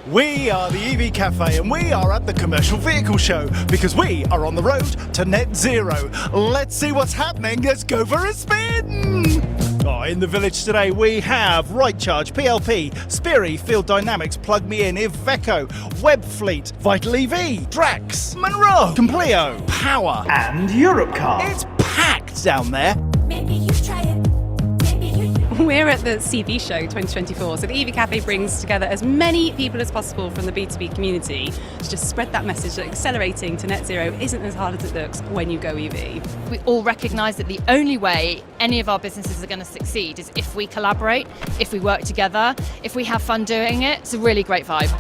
We are the EV Cafe and we are at the Commercial Vehicle Show because we are on the road to net zero. Let's see what's happening. Let's go for a spin. Oh, in the village today we have RightCharge, PLP, Spiry, Field Dynamics, Plug Me In, Iveco, Webfleet, Vital EV, Drax, Monroe, Compleo, Power and Europcar. It's packed down there. Maybe you try it. We're at the CV Show 2024, so the EV Cafe brings together as many people as possible from the B2B community to just spread that message that accelerating to net zero isn't as hard as it looks when you go EV. We all recognise that the only way any of our businesses are going to succeed is if we collaborate, if we work together, if we have fun doing it. It's a really great vibe.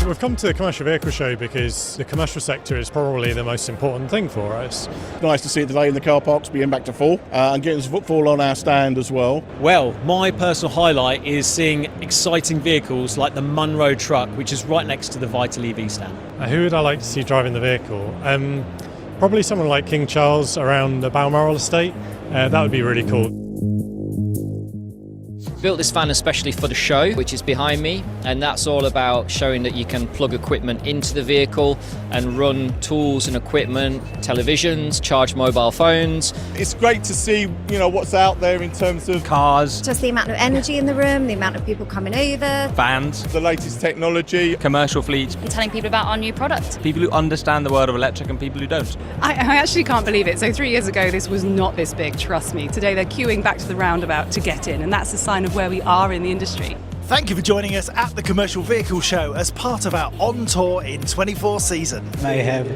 We've come to the Commercial Vehicle Show because the commercial sector is probably the most important thing for us. Nice to see it today in the car parks being back to full and getting some footfall on our stand as well. Well, my personal highlight is seeing exciting vehicles like the Monroe truck, which is right next to the Vital EV stand. Who would I like to see driving the vehicle? Probably someone like King Charles around the Balmoral estate. That would be really cool. Built this van especially for the show, which is behind me, and that's all about showing that you can plug equipment into the vehicle and run tools and equipment, televisions, charge mobile phones. It's great to see, what's out there in terms of cars, just the amount of energy in the room, the amount of people coming over, vans, the latest technology, commercial fleets, And telling people about our new product. people who understand the world of electric and people who don't. I actually can't believe it. So 3 years ago, this was not this big, trust me. Today, they're queuing back to the roundabout to get in, and that's a sign of where we are in the industry. Thank you for joining us at the Commercial Vehicle Show as part of our On Tour in 24 season. May I have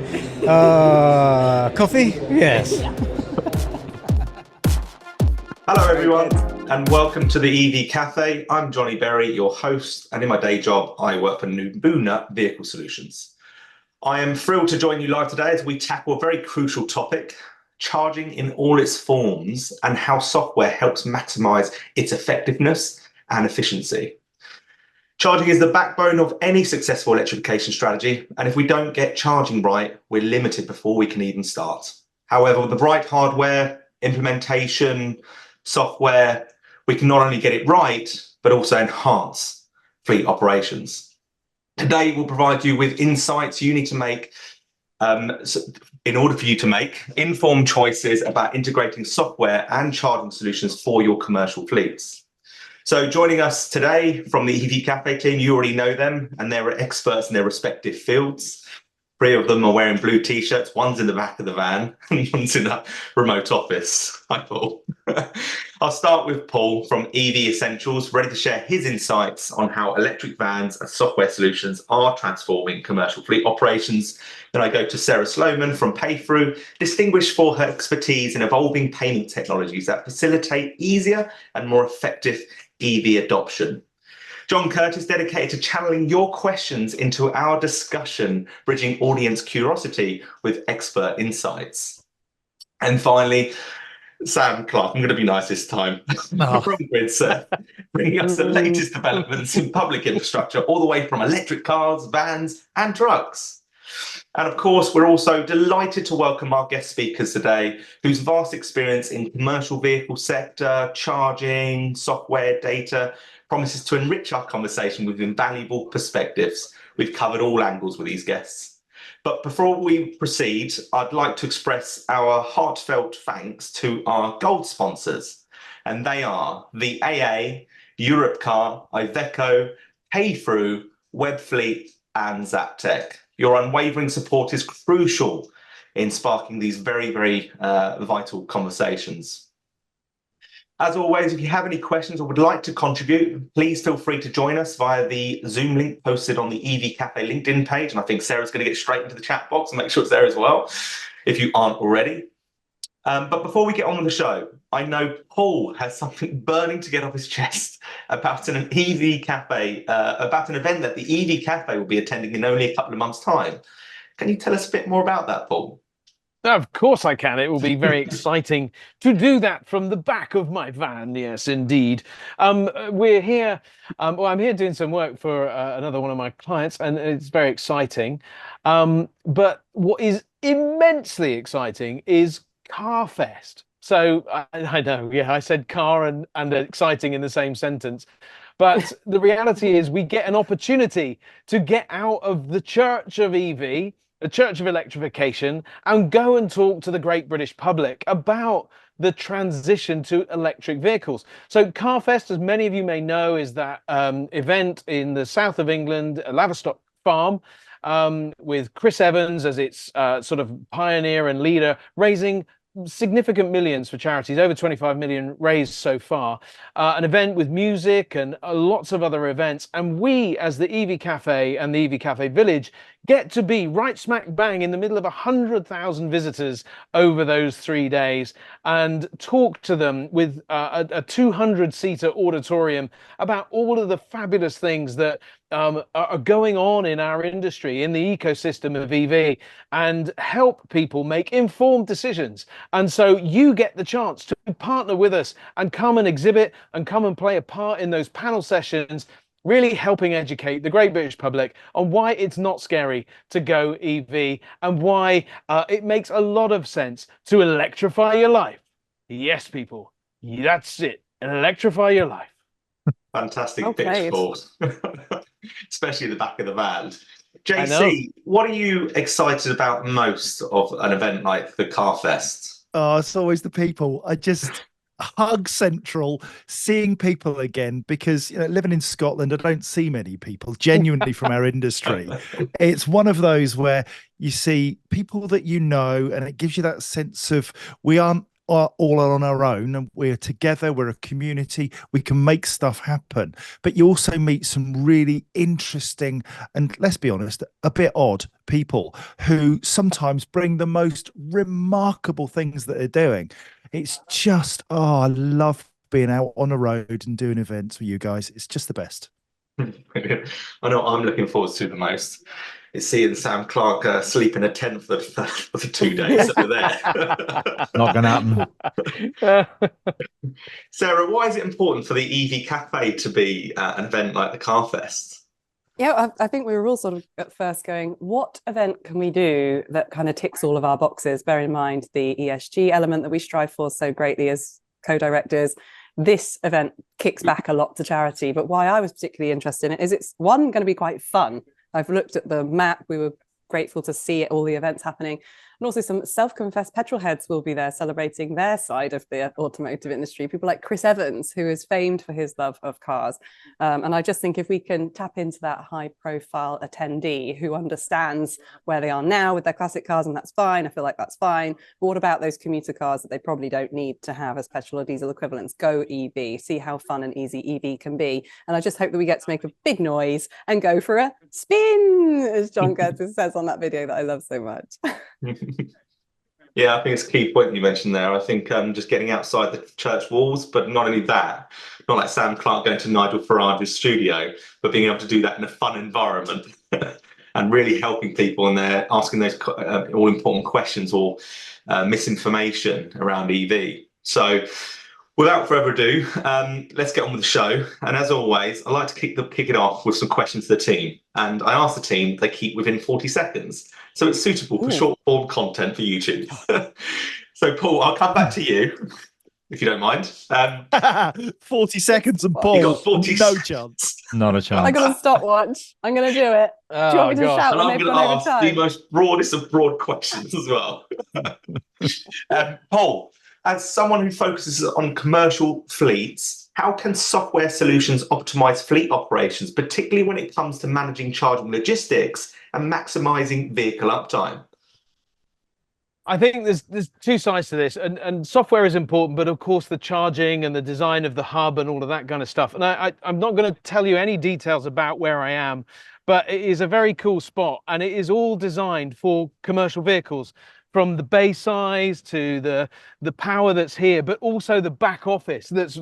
coffee? Yes. Hello everyone and welcome to the EV Cafe. I'm Johnny Berry, your host, and in my day job I work for Nubuna Vehicle Solutions. I am thrilled to join you live today as we tackle a very crucial topic, charging in all its forms and how software helps maximise its effectiveness and efficiency. Charging is the backbone of any successful electrification strategy, and if we don't get charging right, we're limited before we can even start. However, with the right hardware, implementation, software, we can not only get it right, but also enhance fleet operations. Today, we'll provide you with insights you need to make in order for you to make informed choices about integrating software and charging solutions for your commercial fleets. So joining us today from the EV Cafe team, you already know them, and they're experts in their respective fields. 3 of them are wearing blue t-shirts, one's in the back of the van, and one's in a remote office. Hi, Paul. I'll start with Paul from EV Essentials, ready to share his insights on how electric vans and software solutions are transforming commercial fleet operations. Then I go to Sarah Sloman from PayThrough, distinguished for her expertise in evolving payment technologies that facilitate easier and more effective EV adoption. John Curtis, dedicated to channeling your questions into our discussion, bridging audience curiosity with expert insights. And finally, Sam Clark, I'm going to be nice this time, from GridServe, bringing us the latest developments in public infrastructure, all the way from electric cars, vans, and trucks. And of course, we're also delighted to welcome our guest speakers today, whose vast experience in commercial vehicle sector, charging, software, data, promises to enrich our conversation with invaluable perspectives. We've covered all angles with these guests. But before we proceed, I'd like to express our heartfelt thanks to our gold sponsors. And they are the AA, Europcar, Iveco, PayThrough, Webfleet, and Zaptec. Your unwavering support is crucial in sparking these very, very vital conversations. As always, if you have any questions or would like to contribute, please feel free to join us via the Zoom link posted on the EV Cafe LinkedIn page. And I think Sarah's going to get straight into the chat box and make sure it's there as well, if you aren't already. But before we get on with the show, I know Paul has something burning to get off his chest about an EV Cafe, about an event that the EV Cafe will be attending in only a couple of months' time. Can you tell us a bit more about that, Paul? Of course I can. It will be very exciting to do that from the back of my van. Yes, indeed. We're here. I'm here doing some work for another one of my clients, and it's very exciting. But what is immensely exciting is CarFest. So I know, yeah, I said car and exciting in the same sentence. But the reality is we get an opportunity to get out of the church of EV, the church of electrification, and go and talk to the great British public about the transition to electric vehicles. So CarFest, as many of you may know, is that event in the south of England, Laverstock Farm, with Chris Evans as its sort of pioneer and leader, raising significant millions for charities, over 25 million raised so far. An event with music and lots of other events. And we, as the EV Cafe and the EV Cafe Village, get to be right smack bang in the middle of 100,000 visitors over those 3 days and talk to them with a 200-seater auditorium about all of the fabulous things that are going on in our industry, in the ecosystem of EV, and help people make informed decisions. And so you get the chance to partner with us and come and exhibit and come and play a part in those panel sessions, really helping educate the great British public on why it's not scary to go EV and why it makes a lot of sense to electrify your life. Yes, people, that's it. Electrify your life. Fantastic Okay. pitch, Paul. Especially the back of the van. JC, what are you excited about most of an event like the CarFest? Oh, it's always the people. I just hug Central, seeing people again, because living in Scotland, I don't see many people genuinely from our industry. It's one of those where you see people that you know, and it gives you that sense of we aren't all on our own, and we're together, we're a community, we can make stuff happen. But you also meet some really interesting and, let's be honest, a bit odd people who sometimes bring the most remarkable things that they're doing. It's just, I love being out on the road and doing events with you guys. It's just the best. I know what I'm looking forward to the most is seeing Sam Clark sleep in a tent for the 2 days that we're there. Not going to happen. Sarah, why is it important for the EV Cafe to be an event like the CarFest? Yeah, I think we were all sort of at first going, what event can we do that kind of ticks all of our boxes? Bear in mind the ESG element that we strive for so greatly as co-directors. This event kicks back a lot to charity, but why I was particularly interested in it is it's one, going to be quite fun. I've looked at the map. We were grateful to see all the events happening. And also some self-confessed petrol heads will be there celebrating their side of the automotive industry. People like Chris Evans, who is famed for his love of cars. And I just think if we can tap into that high-profile attendee who understands where they are now with their classic cars, and that's fine, I feel like that's fine. But what about those commuter cars that they probably don't need to have as petrol or diesel equivalents? Go EV, see how fun and easy EV can be. And I just hope that we get to make a big noise and go for a spin, as John Curtis says on that video that I love so much. Yeah, I think it's a key point you mentioned there. I think just getting outside the church walls, but not only that, not like Sam Clark going to Nigel Farage's studio, but being able to do that in a fun environment and really helping people when they're asking those all important questions or misinformation around EV. So without further ado, let's get on with the show. And as always, I like to kick it off with some questions to the team. And I ask the team, they keep within 40 seconds. So it's suitable for short form content for YouTube. So Paul, I'll come back to you, if you don't mind. 40 seconds and Paul, you got 40 no chance. Not a chance. I got a stopwatch. I'm going to do it. Do you want me to shout And when I'm they've going to gone over ask time? the most broadest of broad questions as well. Paul, as someone who focuses on commercial fleets, how can software solutions optimize fleet operations, particularly when it comes to managing charging logistics and maximizing vehicle uptime? I think there's two sides to this, and software is important, but of course the charging and the design of the hub and all of that kind of stuff. And I'm not going to tell you any details about where I am, but it is a very cool spot, and it is all designed for commercial vehicles, from the bay size to the power that's here, but also the back office that's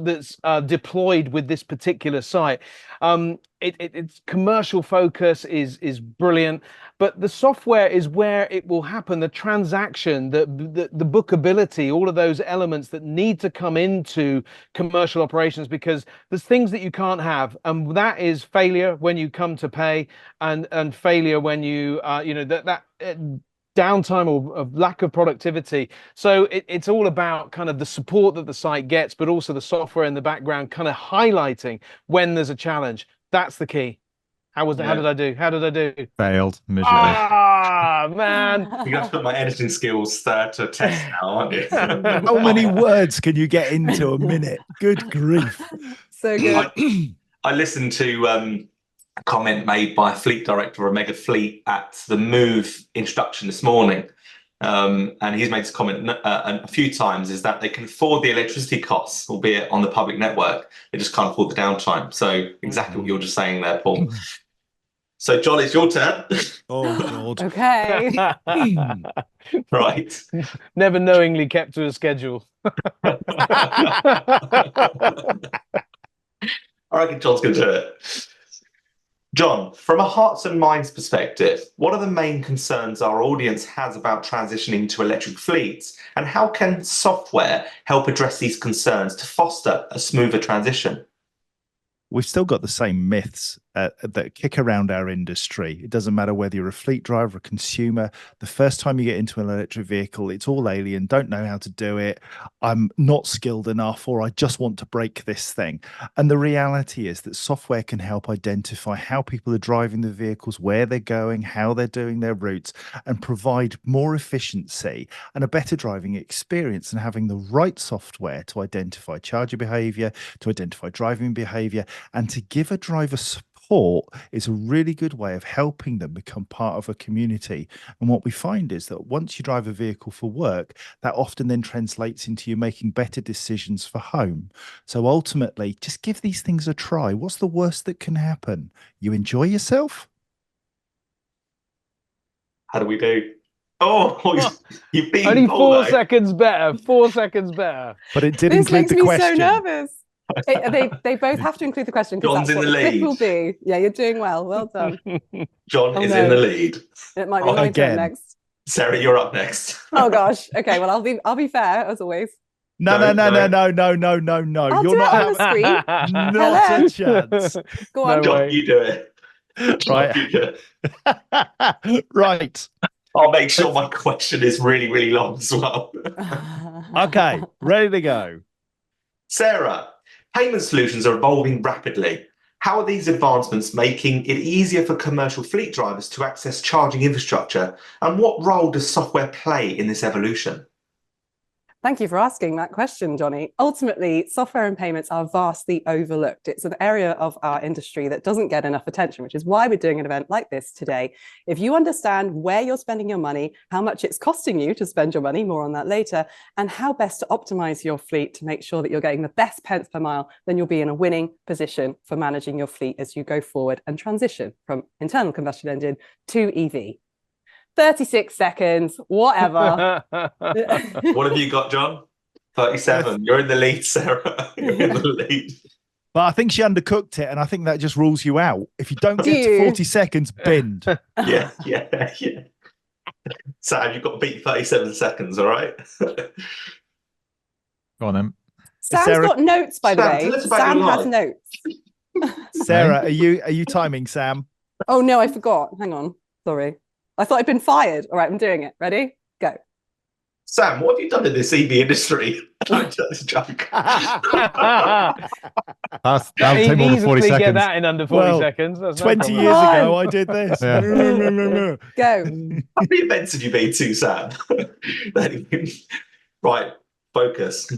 deployed with this particular site. Its commercial focus is brilliant, but the software is where it will happen. The transaction, the bookability, all of those elements that need to come into commercial operations, because there's things that you can't have, and that is failure when you come to pay, and failure when you downtime or of lack of productivity. So it's all about kind of the support that the site gets, but also the software in the background kind of highlighting when there's a challenge. That's the key. How did I do? How did I do? Failed miserably. Ah, man. You're going to put my editing skills to test now, aren't you? How many words can you get into a minute? Good grief. So good. I listened to a comment made by a fleet director of a mega fleet at the Move introduction this morning. And he's made this comment a few times, is that they can afford the electricity costs, albeit on the public network. They just can't afford the downtime. So exactly what you're just saying there, Paul. So, John, it's your turn. Oh, God. Okay. Right. Never knowingly kept to a schedule. I reckon John's going to do it. John, from a hearts and minds perspective, what are the main concerns our audience has about transitioning to electric fleets, and how can software help address these concerns to foster a smoother transition? We've still got the same myths that kick around our industry. It doesn't matter whether you're a fleet driver, a consumer. The first time you get into an electric vehicle, it's all alien, don't know how to do it. I'm not skilled enough, or I just want to break this thing. And the reality is that software can help identify how people are driving the vehicles, where they're going, how they're doing their routes, and provide more efficiency and a better driving experience, and having the right software to identify charger behavior, to identify driving behavior, and to give a driver support is a really good way of helping them become part of a community. And what we find is that once you drive a vehicle for work, that often then translates into you making better decisions for home. So ultimately, just give these things a try. What's the worst that can happen? You enjoy yourself? How do we do? Oh, you beat Only Paul, 4 seconds better. 4 seconds better. But it did This include makes the me question. so nervous. They both have to include the question, because John's that's what in the the clip will lead. be. Yeah, you're doing well. Well done. John Oh, is no. in the lead. It might be my Again. turn next. Sarah, you're up next. Oh gosh. Okay. Well, I'll be fair as always. No. I'll You're do not it on the screen. not Hello. a chance. Go on. No John, way. you do it. John, Right. you do it. Right. I'll make sure my question is really, really long as well. Okay. Ready to go. Sarah, payment solutions are evolving rapidly. How are these advancements making it easier for commercial fleet drivers to access charging infrastructure? And what role does software play in this evolution? Thank you for asking that question, Johnny. Ultimately, software and payments are vastly overlooked. It's an area of our industry that doesn't get enough attention, which is why we're doing an event like this today. If you understand where you're spending your money, how much it's costing you to spend your money, more on that later, and how best to optimize your fleet to make sure that you're getting the best pence per mile, then you'll be in a winning position for managing your fleet as you go forward and transition from internal combustion engine to EV. 36 seconds, whatever. What have you got, John? 37. You're in the lead, Sarah. You're in the lead. But I think she undercooked it, and I think that just rules you out. If you don't get to 40 seconds, binned. Yeah. Sam, you've got to beat 37 seconds, all right? Go on then. Sam's Sarah- got notes, by the Sam, way. tell us about Sam your has life. notes. Sarah, are you timing, Sam? Oh no, I forgot. Hang on. Sorry. I thought I'd been fired. All right, I'm doing it. Ready? Go. Sam, what have you done in this EV industry? That's a joke. That'll He'd take more than 40 easily get seconds. that in under 40 Well, seconds. That's no 20 problem. years Come ago, on. I did this. Yeah. Go. How many events have you been to, Sam? Right, focus.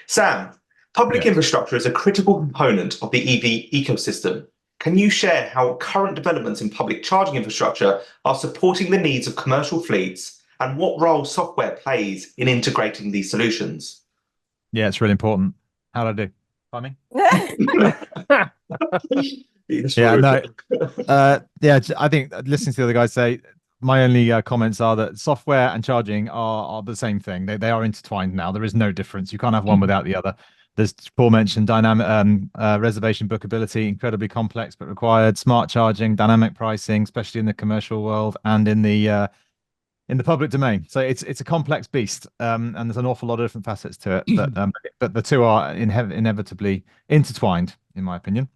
Sam, public infrastructure is a critical component of the EV ecosystem. Can you share how current developments in public charging infrastructure are supporting the needs of commercial fleets, and what role software plays in integrating these solutions? Yeah, it's really important. How do I do? Timing? Yeah, no. I think listening to the other guys say, my only comments are that software and charging are the same thing. They are intertwined now. There is no difference. You can't have one without the other. There's, Paul mentioned, dynamic reservation bookability, incredibly complex but required. Smart charging, dynamic pricing, especially in the commercial world and in the public domain. So it's a complex beast, and there's an awful lot of different facets to it. But the two are inevitably intertwined, in my opinion.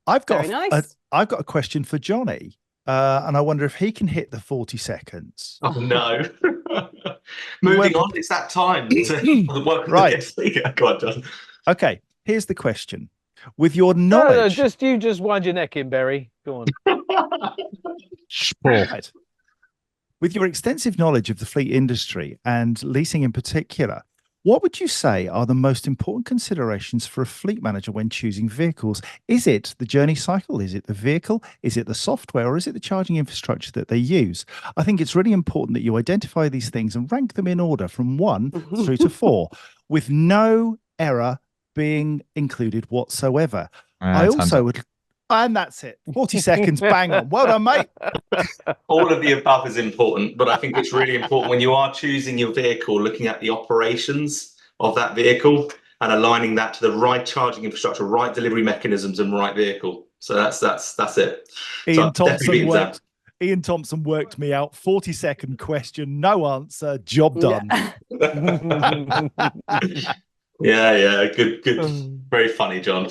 I've got Very nice. I've got a question for Johnny. and I wonder if he can hit the 40 seconds. Oh no! Moving on, it's that time to welcome Right. the guest speaker. Go on, John. Okay, here's the question: with your No, knowledge, just wind your neck in, Berry. Go on. Right. With your extensive knowledge of the fleet industry and leasing in particular, what would you say are the most important considerations for a fleet manager when choosing vehicles? Is it the journey cycle? Is it the vehicle? Is it the software? Or is it the charging infrastructure that they use? I think it's really important that you identify these things and rank them in order from 1 through to 4, with no error being included whatsoever. I also would... And that's it. 40 seconds, bang on. Well done, mate. All of the above is important, but I think it's really important when you are choosing your vehicle, looking at the operations of that vehicle and aligning that to the right charging infrastructure, right delivery mechanisms, and right vehicle. So that's it. Ian Thompson worked me out. 40-second question, no answer, job done. Yeah. Good. Very funny, John.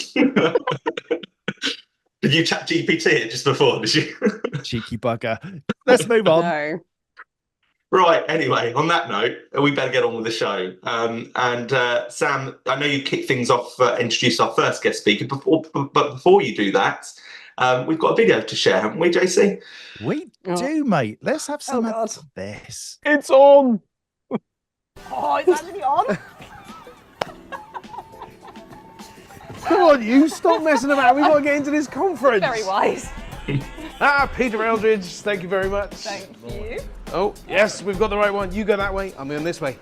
Did you chat GPT it just before, did you? Cheeky bugger. Let's move on. No. Right, anyway, on that note, we better get on with the show. Sam, I know you kick things off, introduce our first guest speaker, but before you do that, we've got a video to share, haven't we, JC? We do, mate. Let's have some of this. It's on! Oh, it's actually on? Come on, you stop messing about. We've got to get into this conference. Very wise. Peter Eldridge, thank you very much. Thank you. Oh, yes, we've got the right one. You go that way, I'm going this way.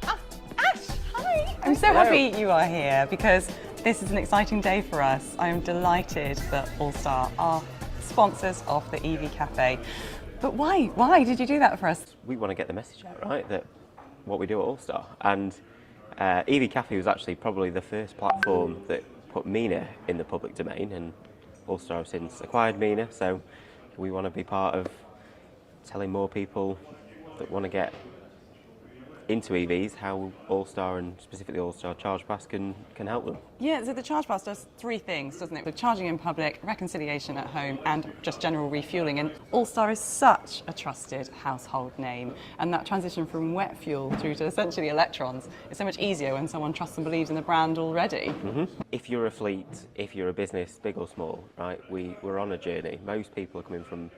Ash, hi. I'm so happy you are here because this is an exciting day for us. I'm delighted that Allstar are sponsors of the EV Cafe. But why? Why did you do that for us? We want to get the message out, right, that what we do at Allstar. And EV Cafe was actually probably the first platform that put Mina in the public domain, and Allstar have since acquired Mina, so we want to be part of telling more people that want to get into EVs how Allstar and specifically Allstar Charge Pass can help them. Yeah, so the Charge Pass does three things, doesn't it? With charging in public, reconciliation at home, and just general refueling. And Allstar is such a trusted household name, and that transition from wet fuel through to essentially electrons is so much easier when someone trusts and believes in the brand already. Mm-hmm. If you're a fleet, if you're a business, big or small, right, we're on a journey. Most people are coming from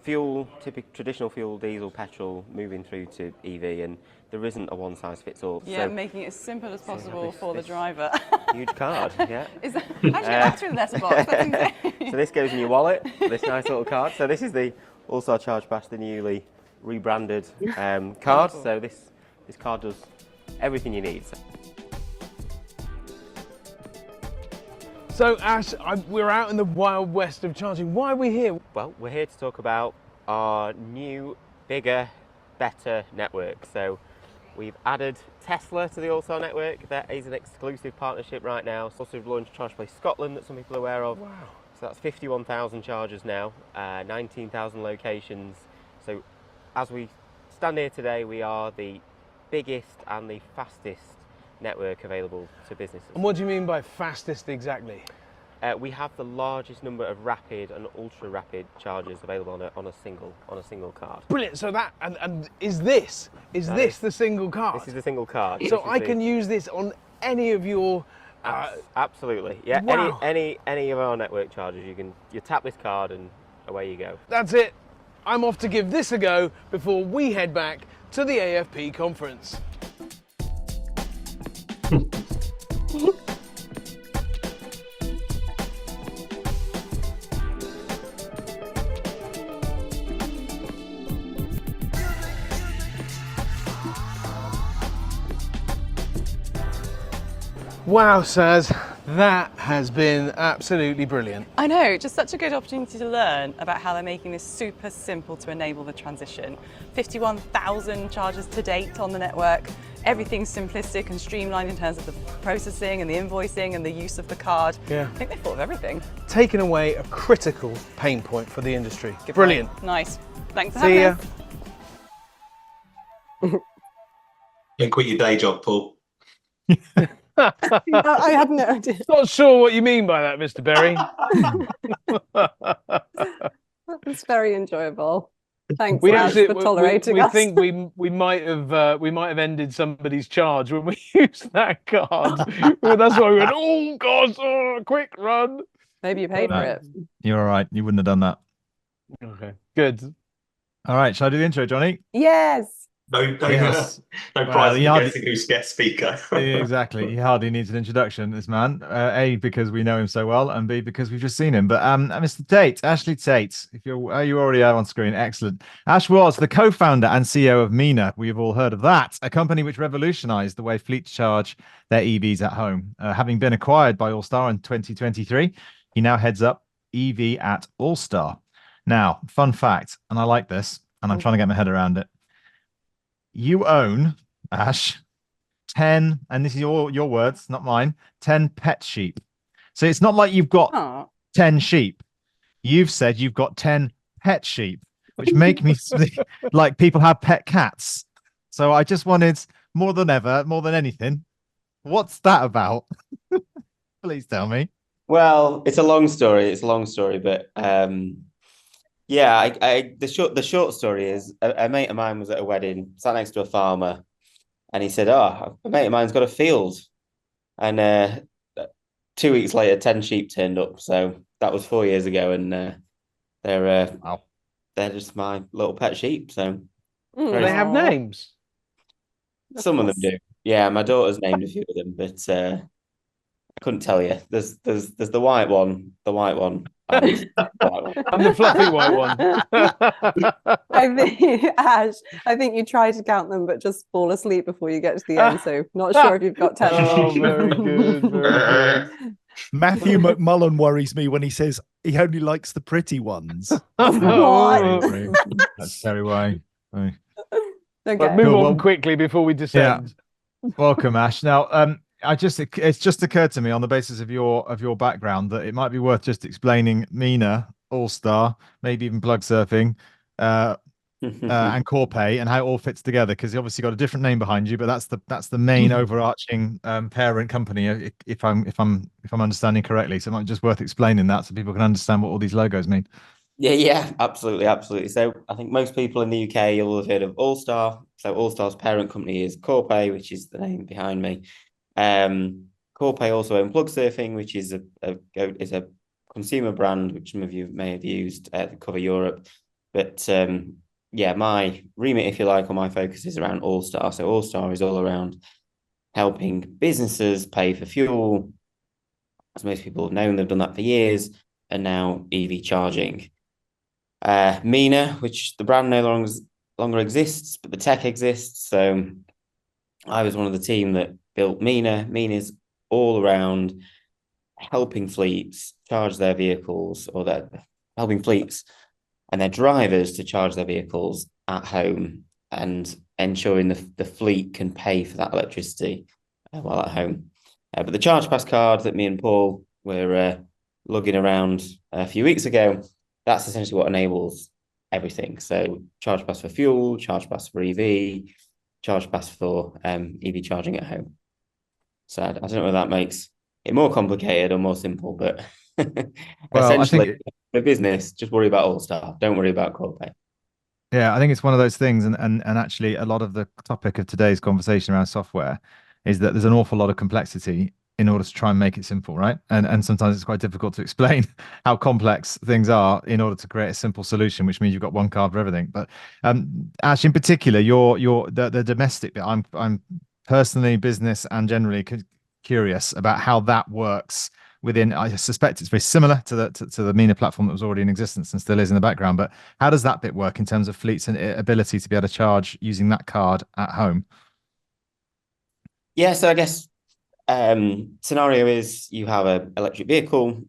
fuel, typical traditional fuel, diesel, petrol, moving through to EV, and there isn't a one-size-fits-all. Yeah, so, making it as simple as possible for the driver. Huge card, yeah. Actually, that's through the letterbox. That's insane. So this goes in your wallet, this nice little card. So this is the Allstar Charge Pass, the newly rebranded card. So this card does everything you need. So Ash, we're out in the wild west of charging. Why are we here? Well, we're here to talk about our new, bigger, better network. So we've added Tesla to the Allstar network. That is an exclusive partnership right now. Also, we've launched ChargePlace Scotland that some people are aware of. Wow. So that's 51,000 chargers now, 19,000 locations. So as we stand here today, we are the biggest and the fastest network available to businesses. And what do you mean by fastest exactly? We have the largest number of rapid and ultra rapid chargers available on a single card. Brilliant. So that and is this the single card? This is the single card. So I can use this on any of your. Absolutely. Yeah. Wow. Any of our network chargers, you tap this card and away you go. That's it. I'm off to give this a go before we head back to the AFP conference. Wow, Saz, that has been absolutely brilliant. I know, just such a good opportunity to learn about how they're making this super simple to enable the transition. 51,000 chargers to date on the network. Everything's simplistic and streamlined in terms of the processing and the invoicing and the use of the card. Yeah. I think they thought of everything. Taking away a critical pain point for the industry. Good Brilliant. point. Nice. Thanks for See ya. having us. Don't quit your day job, Paul. I had no idea. Not sure what you mean by that, Mr. Berry. It's very enjoyable. Thanks, We Ash, actually for tolerating we us. think we might have ended somebody's charge when we used that card. Well, that's why we went, oh gosh, quick run. Maybe you paid for Right. it. You're all right. You wouldn't have done that. Okay, good. All right. Shall I do the intro, Johnny? Yes. No, Yes. no Well, prize you for hardly- guessing who's guest speaker. Exactly. He hardly needs an introduction, this man. A, because we know him so well, and B, because we've just seen him. But Mr. Tate, Ashley Tate, if you already are on screen, excellent. Ash was the co-founder and CEO of Mina. We've all heard of that, a company which revolutionized the way fleets charge their EVs at home. Having been acquired by Allstar in 2023, he now heads up EV at Allstar. Now, fun fact, and I like this, and I'm trying to get my head around it. You own, Ash, 10, and this is your words, not mine, 10 pet sheep. So it's not like you've got 10 sheep. You've said you've got 10 pet sheep, which make me like people have pet cats. So I just wanted, more than ever, more than anything, what's that about? Please tell me. Well, it's a long story. But yeah, the short story is a mate of mine was at a wedding, sat next to a farmer, and he said, "Oh, a mate of mine's got a field," and 2 weeks later, 10 sheep turned up. So that was 4 years ago, and they're just my little pet sheep. So Do they have names? some of them do. Yeah, my daughter's named a few of them, but I couldn't tell you. There's the white one, and the fluffy white one. I think, Ash, you try to count them, but just fall asleep before you get to the end. So not sure if you've got 10. Oh, very good, very good. Matthew McMullen worries me when he says he only likes the pretty ones. What? That's very why. Okay. But move Cool, on well, quickly before we descend. Welcome, Ash. Now, it's just occurred to me on the basis of your background that it might be worth just explaining Mina, Allstar, maybe even Plug Surfing, and Corpay, and how it all fits together. Because you obviously got a different name behind you, but that's the main overarching parent company. If I'm understanding correctly, so it might be just worth explaining that so people can understand what all these logos mean. Yeah, absolutely. So I think most people in the UK you'll have heard of Allstar. So Allstar's parent company is Corpay, which is the name behind me. Corpay also own Plug Surfing, which is a consumer brand which some of you may have used to cover Europe. But yeah, my remit, if you like, or my focus is around Allstar. So Allstar is all around helping businesses pay for fuel. As most people have known, they've done that for years, and now EV charging. Mina, which the brand no longer exists, but the tech exists. So I was one of the team that built Mina. Mina's all around helping fleets charge their vehicles, or they're helping fleets and their drivers to charge their vehicles at home and ensuring the fleet can pay for that electricity while at home. But the Charge Pass card that me and Paul were lugging around a few weeks ago, that's essentially what enables everything. So Charge Pass for fuel, Charge Pass for EV, Charge Pass for EV charging at home. So I don't know whether that makes it more complicated or more simple, but essentially, for business, just worry about Allstar. Don't worry about Corpay. Yeah, I think it's one of those things, and actually a lot of the topic of today's conversation around software is that there's an awful lot of complexity in order to try and make it simple, right? And sometimes it's quite difficult to explain how complex things are in order to create a simple solution, which means you've got one card for everything. But Ash, in particular, the domestic bit, I'm personally, business and generally curious about how that works within. I suspect it's very similar to the Mina platform that was already in existence and still is in the background. But how does that bit work in terms of fleets and ability to be able to charge using that card at home? Yeah, so I guess scenario is you have an electric vehicle.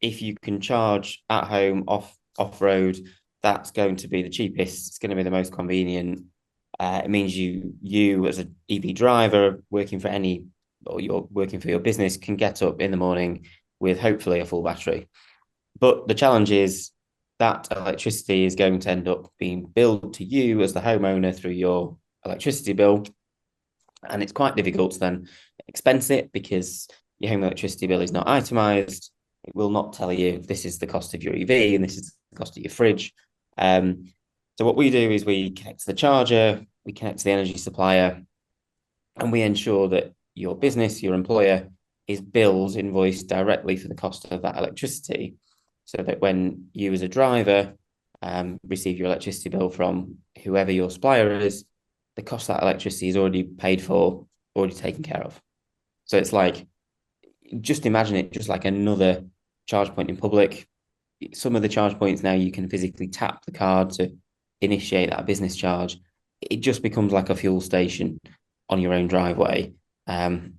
If you can charge at home, off road, that's going to be the cheapest. It's going to be the most convenient. It means you as an EV driver working for you're working for your business can get up in the morning with hopefully a full battery. But the challenge is that electricity is going to end up being billed to you as the homeowner through your electricity bill. And it's quite difficult to then expense it because your home electricity bill is not itemized. It will not tell you this is the cost of your EV and this is the cost of your fridge So what we do is we connect to the charger, we connect to the energy supplier, and we ensure that your business, your employer, is billed, invoiced directly for the cost of that electricity, so that when you as a driver receive your electricity bill from whoever your supplier is, the cost of that electricity is already paid for, already taken care of. So it's like, just imagine it just like another charge point in public. Some of the charge points now you can physically tap the card to initiate that business charge. It just becomes like a fuel station on your own driveway, and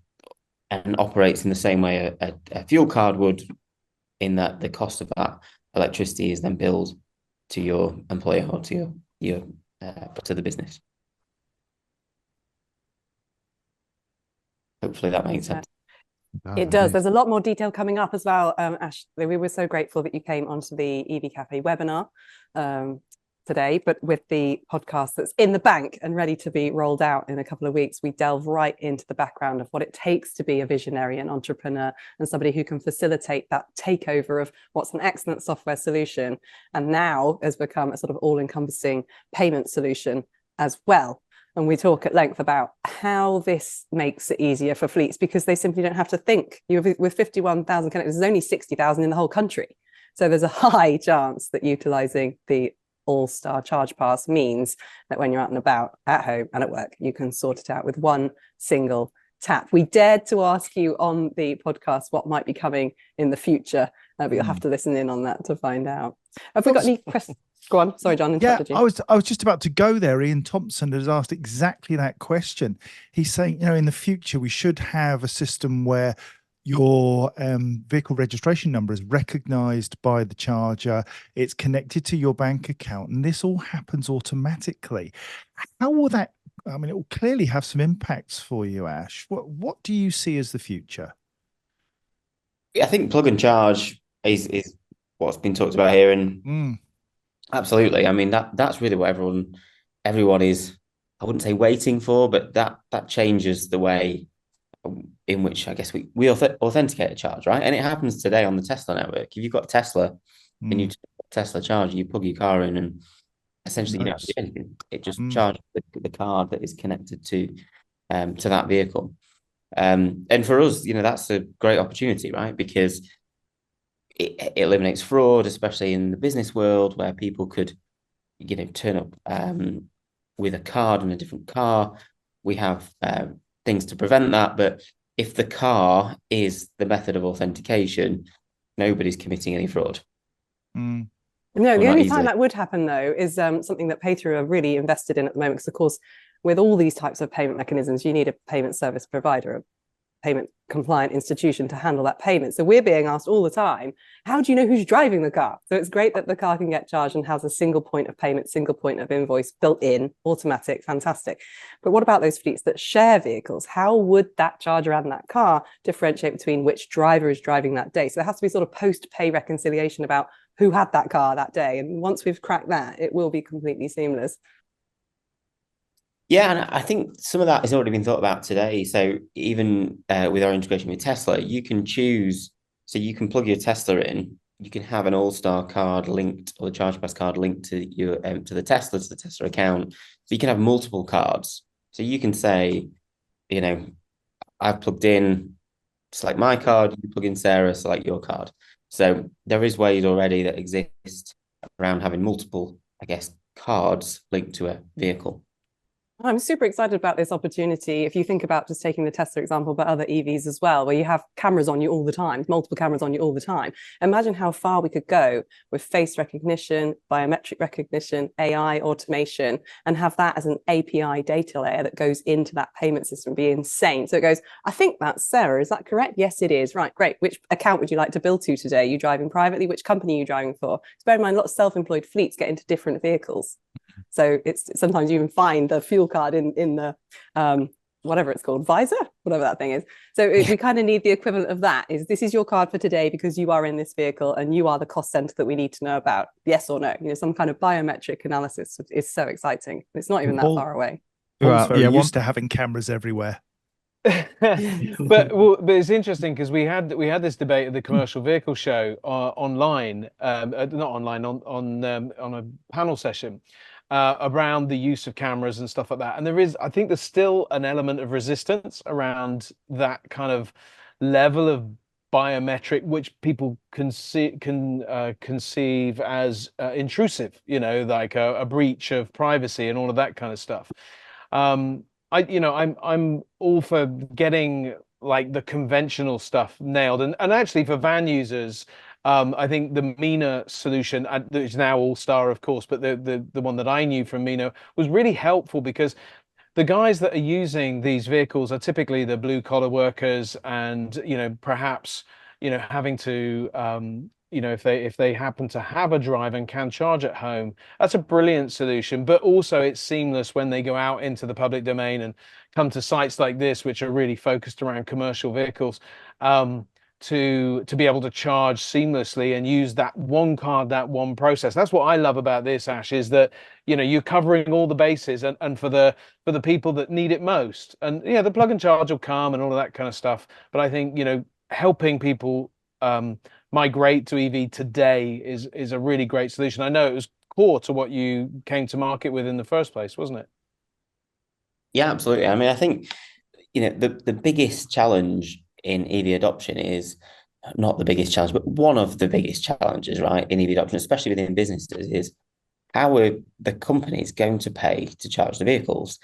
operates in the same way a fuel card would, in that the cost of that electricity is then billed to your employer or to your to the business. Hopefully that makes sense. It does. There's a lot more detail coming up as well. Ash, we were so grateful that you came onto the EV Cafe webinar today, but with the podcast that's in the bank and ready to be rolled out in a couple of weeks, we delve right into the background of what it takes to be a visionary and entrepreneur and somebody who can facilitate that takeover of what's an excellent software solution and now has become a sort of all-encompassing payment solution as well. And we talk at length about how this makes it easier for fleets, because they simply don't have to think. With 51,000 connectors, there's only 60,000 in the whole country. So there's a high chance that utilizing the All-Star Charge Pass means that when you're out and about, at home and at work, you can sort it out with one single tap. We dared to ask you on the podcast what might be coming in the future, but you'll have to listen in on that to find out. Have we got any questions? Go on. Sorry, John. Yeah, You. I was just about to go there. Ian Thompson has asked exactly that question. He's saying, in the future, we should have a system where your vehicle registration number is recognized by the charger. It's connected to your bank account, and this all happens automatically. How will that, it will clearly have some impacts for you, Ash. What do you see as the future? I think plug and charge is what's been talked about here, and absolutely. I mean, that's really what everyone is, I wouldn't say waiting for, but that changes the way in which I guess we authenticate a charge, right? And it happens today on the Tesla network. If you've got a Tesla and you Tesla charger, you plug your car in, and essentially you don't have to do anything. It just charges the card that is connected to that vehicle. And for us, that's a great opportunity, right? Because it eliminates fraud, especially in the business world where people could, turn up with a card in a different car. We have things to prevent that. But if the car is the method of authentication, nobody's committing any fraud. No, the only time that would happen, though, is something that PayThrough are really invested in at the moment. Because, of course, with all these types of payment mechanisms, you need a payment service provider, a payment compliant institution to handle that payment. So we're being asked all the time, how do you know who's driving the car? So it's great that the car can get charged and has a single point of payment, single point of invoice built in, automatic, fantastic. But what about those fleets that share vehicles? How would that charger and that car differentiate between which driver is driving that day? So there has to be sort of post-pay reconciliation about who had that car that day. And once we've cracked that, it will be completely seamless. Yeah, and I think some of that has already been thought about today. So even with our integration with Tesla, you can choose, so you can plug your Tesla in, you can have an All-Star card linked, or the ChargePass card linked to your to the Tesla account. So you can have multiple cards. So you can say, I've plugged in, select my card, you plug in Sarah, select your card. So there is ways already that exist around having multiple, cards linked to a vehicle. I'm super excited about this opportunity. If you think about just taking the Tesla example, but other EVs as well, where you have cameras on you all the time, multiple cameras on you all the time. Imagine how far we could go with face recognition, biometric recognition, AI automation, and have that as an API data layer that goes into that payment system. Be insane. So it goes, I think that's Sarah. Is that correct? Yes, it is. Right, great. Which account would you like to bill to today? Are you driving privately? Which company are you driving for? So bear in mind, a lot of self-employed fleets get into different vehicles. So it's sometimes you even find the fuel card in the whatever it's called, visor, whatever that thing is. So we kind of need the equivalent of that. This is your card for today because you are in this vehicle and you are the cost center that we need to know about. Yes or no? Some kind of biometric analysis is so exciting. It's not even that far away. Paul's very used to having cameras everywhere. but it's interesting because we had this debate at the commercial vehicle show online, not online, on a panel session around the use of cameras and stuff like that. And I think there's still an element of resistance around that kind of level of biometric, which people conceive as intrusive, like a breach of privacy and all of that kind of stuff. I'm all for getting like the conventional stuff nailed, and actually for van users, I think the Mina solution, that is now All-Star, of course, but the one that I knew from Mina was really helpful because the guys that are using these vehicles are typically the blue collar workers, and perhaps having to if they happen to have a drive and can charge at home, that's a brilliant solution. But also it's seamless when they go out into the public domain and come to sites like this, which are really focused around commercial vehicles, to be able to charge seamlessly and use that one card, that one process. That's what I love about this, Ash, is that you're covering all the bases, and for the people that need it most. And the plug and charge will come and all of that kind of stuff. But I think helping people migrate to EV today is a really great solution. I know it was core to what you came to market with in the first place, wasn't it? Yeah, absolutely. I mean, I think the biggest challenge in EV adoption is not the biggest challenge, but one of the biggest challenges, right, in EV adoption, especially within businesses, is how are the companies going to pay to charge the vehicles?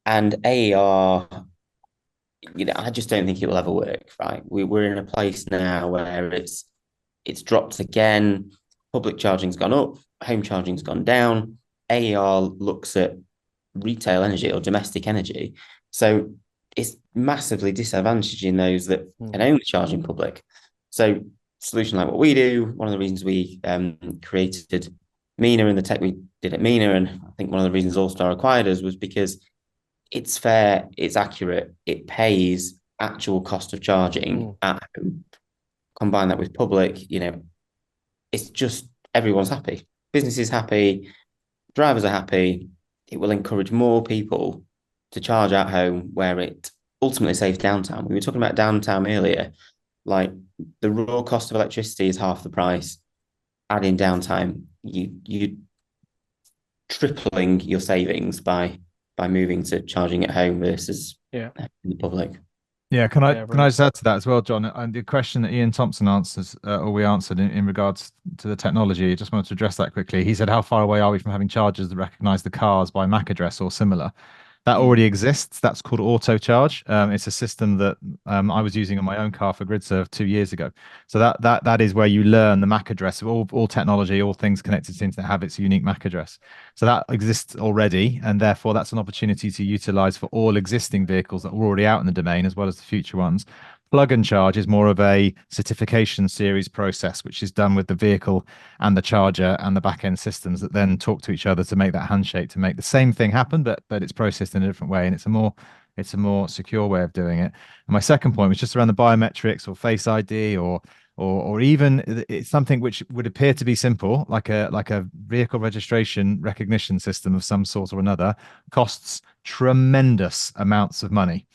And I just don't think it will ever work, right? We're in a place now where it's dropped again. Public charging's gone up, home charging's gone down. AER looks at retail energy or domestic energy. So it's massively disadvantaging those that can only charge in public. So solution like what we do, one of the reasons we created Mina and the tech we did at Mina, and I think one of the reasons All-Star acquired us was because it's fair, it's accurate, it pays actual cost of charging at home. Combine that with public, it's just everyone's happy. Business is happy, drivers are happy. It will encourage more people to charge at home, where it ultimately saves downtime. We were talking about downtime earlier. Like the raw cost of electricity is half the price. Adding downtime, you tripling your savings by moving to charging at home versus in the public. Yeah, can I just add to that as well, John? And the question that Ian Thompson answers, or we answered in regards to the technology, I just wanted to address that quickly. He said, how far away are we from having chargers that recognize the cars by MAC address or similar? That already exists. That's called auto charge. It's a system that I was using on my own car for GridServe 2 years ago. So that is where you learn the MAC address of all technology, all things connected to the internet have its unique MAC address. So that exists already, and therefore that's an opportunity to utilize for all existing vehicles that are already out in the domain, as well as the future ones. Plug and charge is more of a certification series process, which is done with the vehicle and the charger and the back-end systems that then talk to each other to make that handshake, to make the same thing happen, but it's processed in a different way, and it's a more secure way of doing it. And my second point was just around the biometrics or Face ID or even it's something which would appear to be simple, like a vehicle registration recognition system of some sort or another, costs tremendous amounts of money.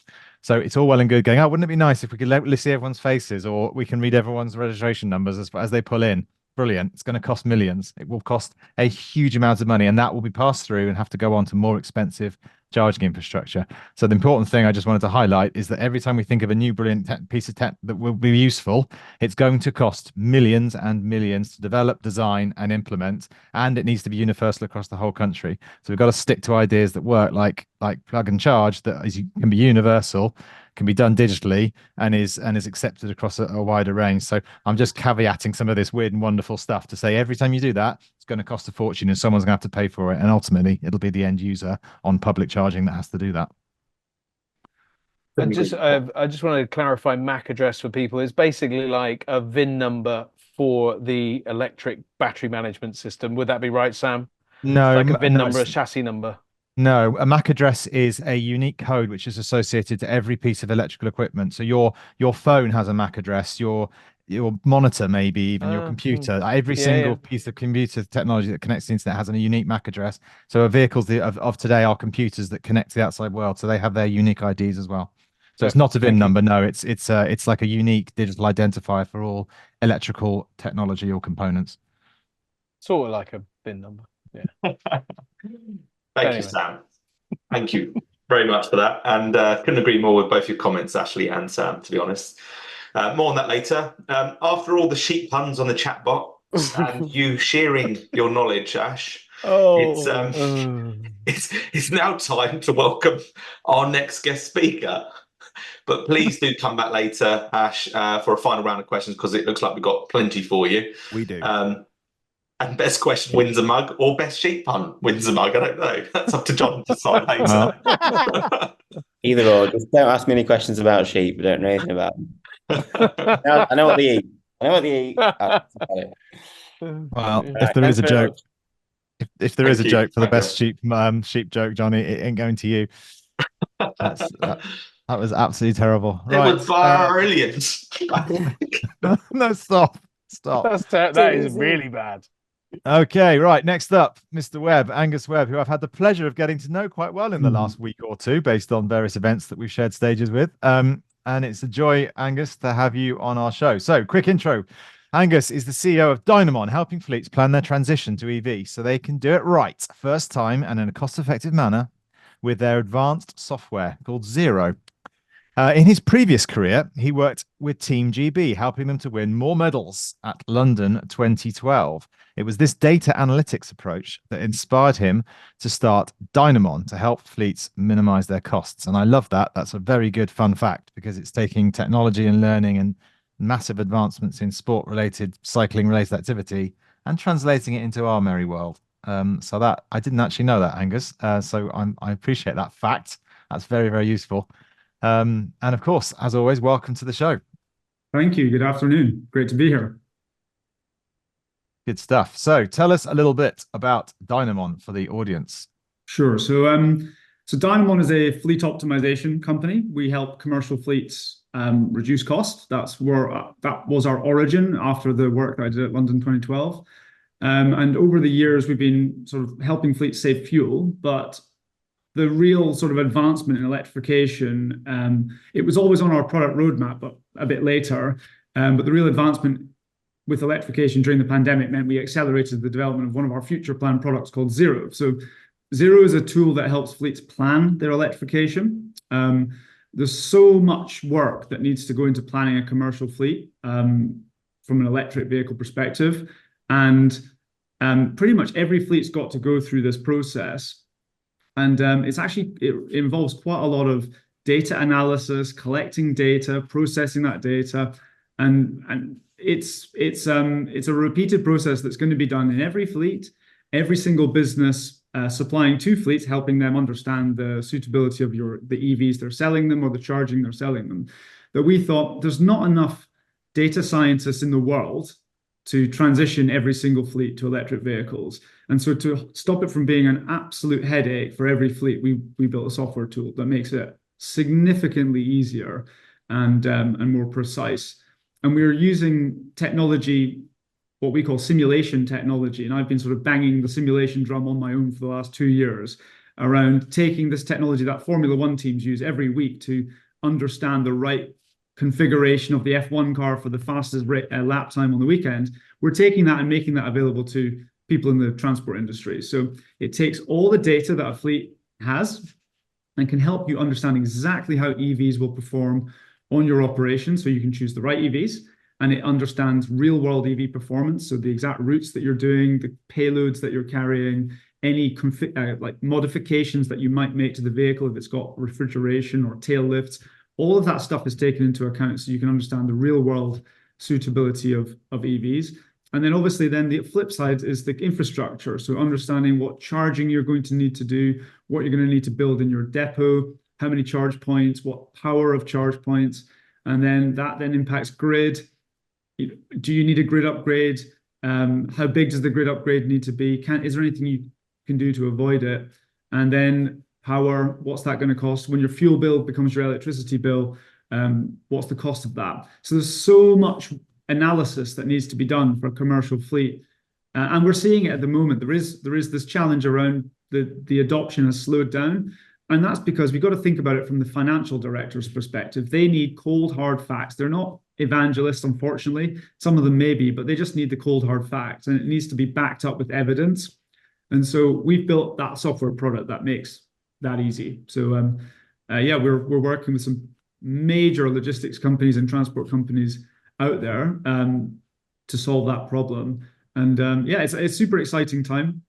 So it's all well and good going, oh, wouldn't it be nice if we could see everyone's faces, or we can read everyone's registration numbers as they pull in? Brilliant. It's going to cost millions. It will cost a huge amount of money, and that will be passed through and have to go on to more expensive charging infrastructure. So the important thing I just wanted to highlight is that every time we think of a new brilliant piece of tech that will be useful, it's going to cost millions and millions to develop, design, and implement, and it needs to be universal across the whole country. So we've got to stick to ideas that work, like plug and charge, that can be universal, can be done digitally, and is accepted across a wider range. So I'm just caveating some of this weird and wonderful stuff to say every time you do that, it's going to cost a fortune, and someone's going to have to pay for it, and ultimately it'll be the end user on public charging that has to do that. I just wanted to clarify MAC address for people. It's basically like a VIN number for the electric battery management system. Would that be right, Sam? No, it's like a VIN no, number, a chassis number. No, a MAC address is a unique code which is associated to every piece of electrical equipment. So your phone has a MAC address, your monitor, maybe even your computer. Every single piece of computer technology that connects to the internet has a unique MAC address. So our vehicles of today are computers that connect to the outside world. So they have their unique IDs as well. So it's not a VIN number. No, it's like a unique digital identifier for all electrical technology or components. Sort of like a VIN number. Yeah. Thank you, Sam. Thank you very much for that. And couldn't agree more with both your comments, Ashley and Sam, to be honest. More on that later. After all the sheep puns on the chat bot and you sharing your knowledge, Ash, it's now time to welcome our next guest speaker. But please do come back later, Ash, for a final round of questions, because it looks like we've got plenty for you. We do. And best question wins a mug, or best sheep pun wins a mug. I don't know. That's up to John to decide later. Either or. Just don't ask me any questions about sheep. I don't know anything about them. I know what they eat. Well, if there is a joke, if there is a joke for the best sheep joke, Johnny, it ain't going to you. That was absolutely terrible. It was brilliant. No, stop. That is really bad. Okay, right. Next up, Mr. Webb, Angus Webb, who I've had the pleasure of getting to know quite well in the last week or two, based on various events that we've shared stages with. And it's a joy, Angus, to have you on our show. So, quick intro. Angus is the CEO of Dynamon, helping fleets plan their transition to EV so they can do it right, first time and in a cost-effective manner, with their advanced software called Zero. In his previous career, he worked with Team GB, helping them to win more medals at London 2012. It was this data analytics approach that inspired him to start Dynamon to help fleets minimize their costs. And I love that. That's a very good fun fact, because it's taking technology and learning and massive advancements in sport-related, cycling-related activity and translating it into our merry world. So that I didn't actually know that, Angus. So I appreciate that fact. That's very, very useful. And of course, as always, welcome to the show. Thank you. Good afternoon. Great to be here. Good stuff. So tell us a little bit about Dynamon for the audience. Sure. So Dynamon is a fleet optimization company. We help commercial fleets reduce costs. That was our origin after the work that I did at London 2012. And over the years, we've been sort of helping fleets save fuel, but the real sort of advancement in electrification, it was always on our product roadmap, but a bit later. But the real advancement with electrification during the pandemic meant we accelerated the development of one of our future plan products called Zero. So Zero is a tool that helps fleets plan their electrification. There's so much work that needs to go into planning a commercial fleet from an electric vehicle perspective. And pretty much every fleet's got to go through this process. And it involves quite a lot of data analysis, collecting data, processing that data, and it's a repeated process that's going to be done in every fleet, every single business supplying to fleets, helping them understand the suitability of the EVs they're selling them or the charging they're selling them. That we thought there's not enough data scientists in the world to transition every single fleet to electric vehicles. And so to stop it from being an absolute headache for every fleet, we built a software tool that makes it significantly easier and more precise. And we're using technology, what we call simulation technology. And I've been sort of banging the simulation drum on my own for the last 2 years around taking this technology that Formula One teams use every week to understand the right configuration of the F1 car for the fastest lap time on the weekend. We're taking that and making that available to people in the transport industry. So it takes all the data that a fleet has and can help you understand exactly how EVs will perform on your operation, so you can choose the right EVs. And it understands real-world EV performance, so the exact routes that you're doing, the payloads that you're carrying, any like modifications that you might make to the vehicle if it's got refrigeration or tail lifts. All of that stuff is taken into account so you can understand the real-world suitability of EVs. And then obviously the flip side is the infrastructure. So understanding what charging you're going to need to do, what you're going to need to build in your depot, how many charge points, what power of charge points, and then that impacts grid. Do you need a grid upgrade? How big does the grid upgrade need to be? Is there anything you can do to avoid it? And then power, what's that going to cost? When your fuel bill becomes your electricity bill, what's the cost of that? So there's so much analysis that needs to be done for a commercial fleet. And we're seeing it at the moment. There is this challenge around the adoption has slowed down. And that's because we've got to think about it from the financial director's perspective. They need cold, hard facts. They're not evangelists, unfortunately. Some of them may be, but they just need the cold, hard facts, and it needs to be backed up with evidence. And so we've built that software product that makes that easy. So yeah, we're working with some major logistics companies and transport companies out there to solve that problem. And yeah, it's a super exciting time.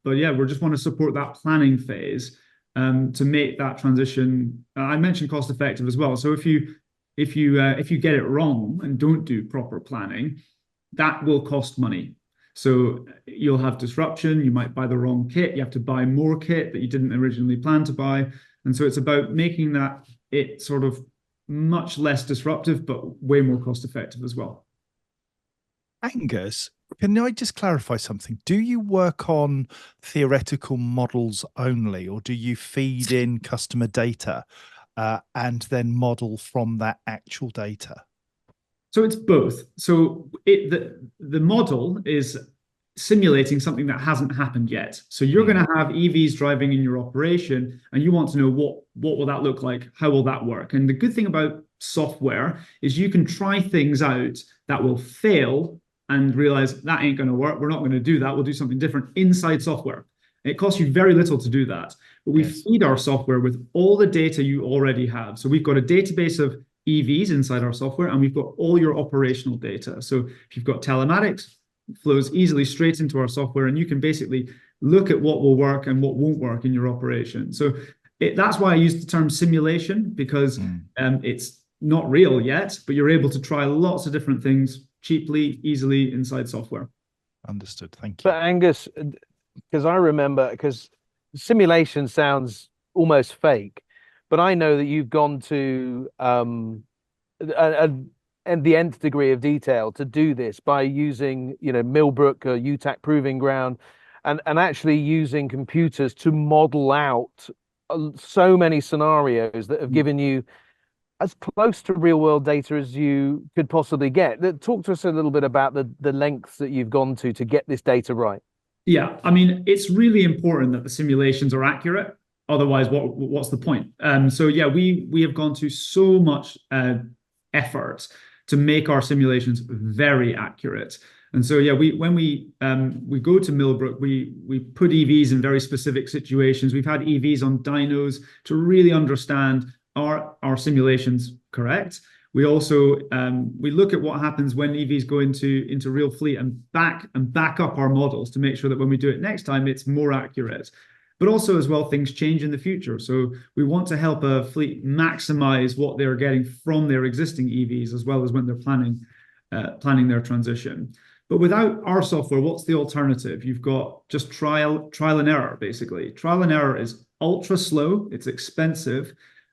But yeah, we just want to support that planning phase to make that transition. I mentioned cost effective as well. So if you get it wrong and don't do proper planning, that will cost money. So you'll have disruption. You might buy the wrong kit. You have to buy more kit that you didn't originally plan to buy. And so it's about making that it sort of much less disruptive, but way more cost effective as well. Angus, can I just clarify something? Do you work on theoretical models only, or do you feed in customer data and then model from that actual data? So it's both. So the model is simulating something that hasn't happened yet. So you're going to have EVs driving in your operation, and you want to know what will that look like? How will that work? And the good thing about software is you can try things out that will fail and realize that ain't going to work. We're not going to do that. We'll do something different inside software. It costs you very little to do that. But we feed our software with all the data you already have. So we've got a database of EVs inside our software, and we've got all your operational data. So if you've got telematics, it flows easily straight into our software, and you can basically look at what will work and what won't work in your operation. So that's why I use the term simulation, because it's not real yet, but you're able to try lots of different things cheaply, easily inside software. Understood. Thank you. But Angus, because I remember, because simulation sounds almost fake, but I know that you've gone to and the nth degree of detail to do this by using, Millbrook or UTAC Proving Ground, and actually using computers to model out so many scenarios that have given you as close to real world data as you could possibly get. Talk to us a little bit about the lengths that you've gone to get this data right. Yeah, I mean, it's really important that the simulations are accurate. Otherwise, what's the point? So yeah, we have gone to so much effort to make our simulations very accurate. And so yeah, when we go to Millbrook, we put EVs in very specific situations. We've had EVs on dynos to really understand, are our simulations correct? We also we look at what happens when EVs go into real fleet and back up our models to make sure that when we do it next time, it's more accurate. But also as well, things change in the future. So we want to help a fleet maximize what they're getting from their existing EVs, as well as when they're planning their transition. But without our software, what's the alternative? You've got just trial and error, basically. Trial and error is ultra slow, it's expensive,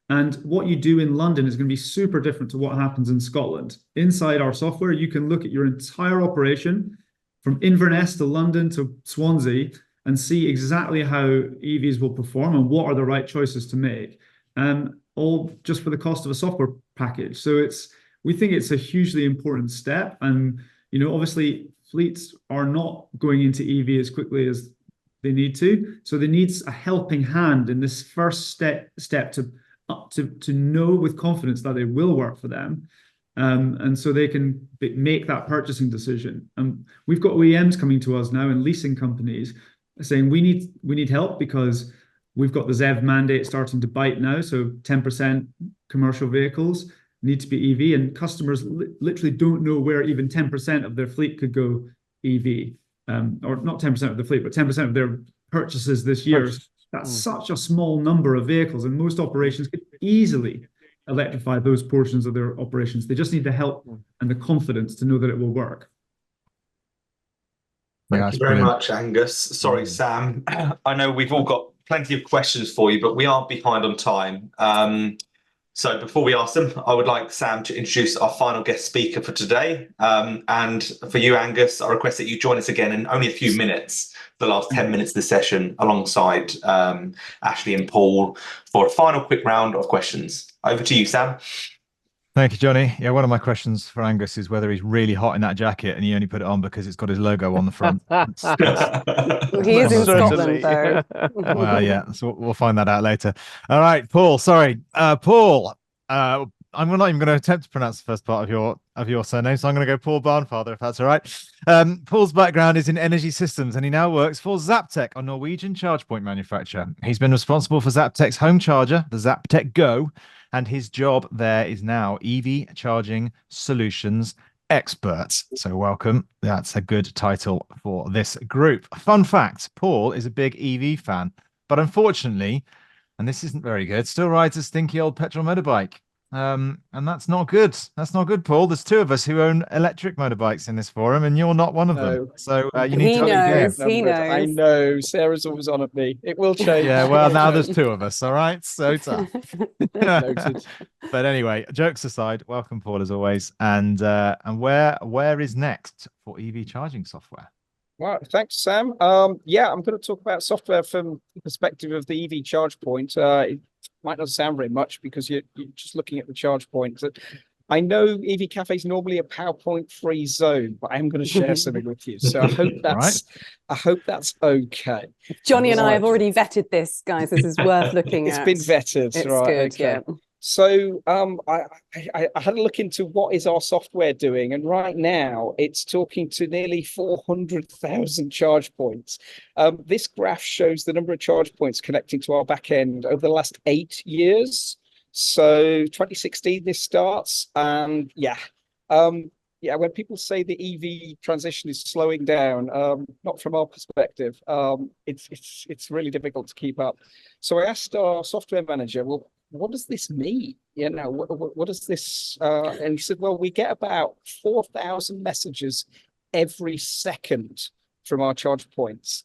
and what you do in London is going to be super different to what happens in Scotland. Inside our software, you can look at your entire operation from Inverness to London to Swansea and see exactly how EVs will perform and what are the right choices to make, all just for the cost of a software package. So we think it's a hugely important step. And obviously fleets are not going into EV as quickly as they need to. So they need a helping hand in this first step to know with confidence that it will work for them. And so they can make that purchasing decision. We've got OEMs coming to us now and leasing companies saying we need help because we've got the ZEV mandate starting to bite now. So 10% commercial vehicles need to be EV, and customers literally don't know where even 10% of their fleet could go EV, or not 10% of the fleet, but 10% of their purchases this year. That's such a small number of vehicles, and most operations could easily electrify those portions of their operations. They just need the help and the confidence to know that it will work. Thank you very much, Angus. Sorry, Sam. I know we've all got plenty of questions for you, but we are behind on time. So before we ask them, I would like Sam to introduce our final guest speaker for today. And for you, Angus, I request that you join us again in only a few minutes, the last 10 minutes of the session, alongside Ashley and Paul for a final quick round of questions. Over to you, Sam. Thank you, Johnny. Yeah, one of my questions for Angus is whether he's really hot in that jacket and he only put it on because it's got his logo on the front. He is in Scotland, though. Well, yeah, so we'll find that out later. All right, Paul. Sorry, Paul. I'm not even going to attempt to pronounce the first part of your surname, so I'm going to go Paul Barnfather, if that's all right. Paul's background is in energy systems, and he now works for Zaptec, a Norwegian charge point manufacturer. He's been responsible for Zaptec's home charger, the Zaptec Go, and his job there is now EV charging solutions expert. So welcome. That's a good title for this group. Fun fact, Paul is a big EV fan, but unfortunately, and this isn't very good, still rides a stinky old petrol motorbike. And that's not good. That's not good, Paul. There's two of us who own electric motorbikes in this forum, and you're not one of them. So you need to up your game. He knows. I know. Sarah's always on at me. It will change. Yeah, well, now there's two of us. All right. So tough. Noted. But anyway, jokes aside, welcome, Paul, as always. And where is next for EV charging software? Well, thanks, Sam. Yeah, I'm going to talk about software from the perspective of the EV charge point. It might not sound very much because you're just looking at the charge point. I know EV Cafe is normally a PowerPoint-free zone, but I am going to share something with you. So I hope that's okay. Johnny and I have already vetted this, guys. This is worth looking It's at. been vetted, It's right? good, Okay. yeah. So I had a look into what is our software doing, and right now it's talking to nearly 400,000 charge points. This graph shows the number of charge points connecting to our back end over the last 8 years. So 2016 this starts, and when people say the EV transition is slowing down, not from our perspective. It's really difficult to keep up. So I asked our software manager, well, what does this mean? You know, what does this? And he said, well, we get about 4,000 messages every second from our charge points,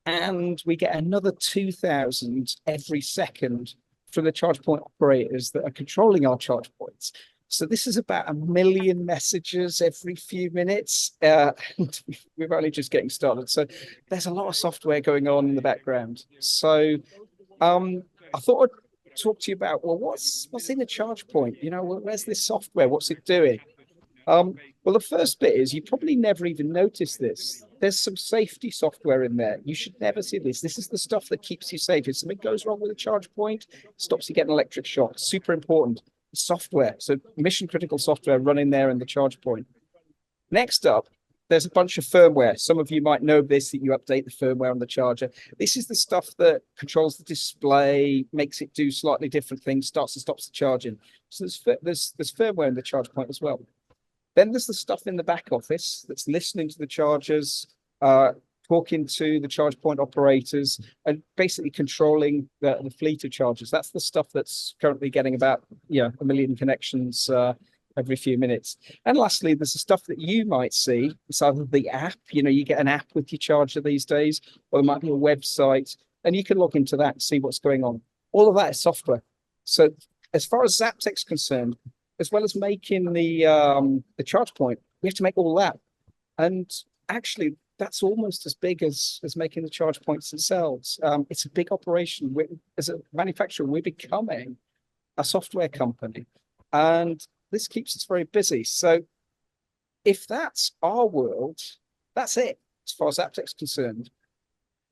and we get another 2,000 every second from the charge point operators that are controlling our charge points. So this is about 1 million messages every few minutes. And we're only just getting started. So there's a lot of software going on in the background. So I thought I'd talk to you about, well, what's in the charge point? You know, where's this software? What's it doing? Well, the first bit is you probably never even noticed this. There's some safety software in there. You should never see this. This is the stuff that keeps you safe. If something goes wrong with a charge point, stops you getting electric shock. Super important. Software. So mission critical software running there in the charge point. Next up, there's a bunch of firmware. Some of you might know this, that you update the firmware on the charger. This is the stuff that controls the display, makes it do slightly different things, starts and stops the charging. So there's firmware in the charge point as well. Then there's the stuff in the back office that's listening to the chargers, talking to the charge point operators, and basically controlling the fleet of chargers. That's the stuff that's currently getting about 1 million connections every few minutes. And lastly, there's the stuff that you might see. It's either the app, you get an app with your charger these days, or there might be a website, and you can log into that and see what's going on. All of that is software. So as far as Zaptec's concerned, as well as making the charge point, we have to make all that. And actually, that's almost as big as making the charge points themselves. It's a big operation. As a manufacturer, we're becoming a software company, and this keeps us very busy. So if that's our world, that's it, as far as Zaptec's concerned.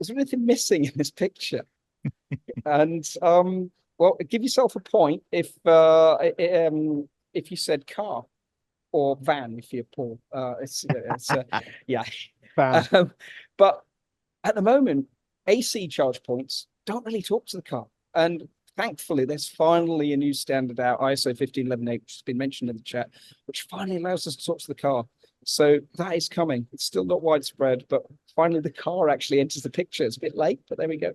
Is there anything missing in this picture? And well, give yourself a point if you said car, or van if you're Paul. Yeah. But at the moment, AC charge points don't really talk to the car. And thankfully, there's finally a new standard out, ISO 15118, which has been mentioned in the chat, which finally allows us to talk to the car. So that is coming. It's still not widespread, but finally the car actually enters the picture. It's a bit late, but there we go.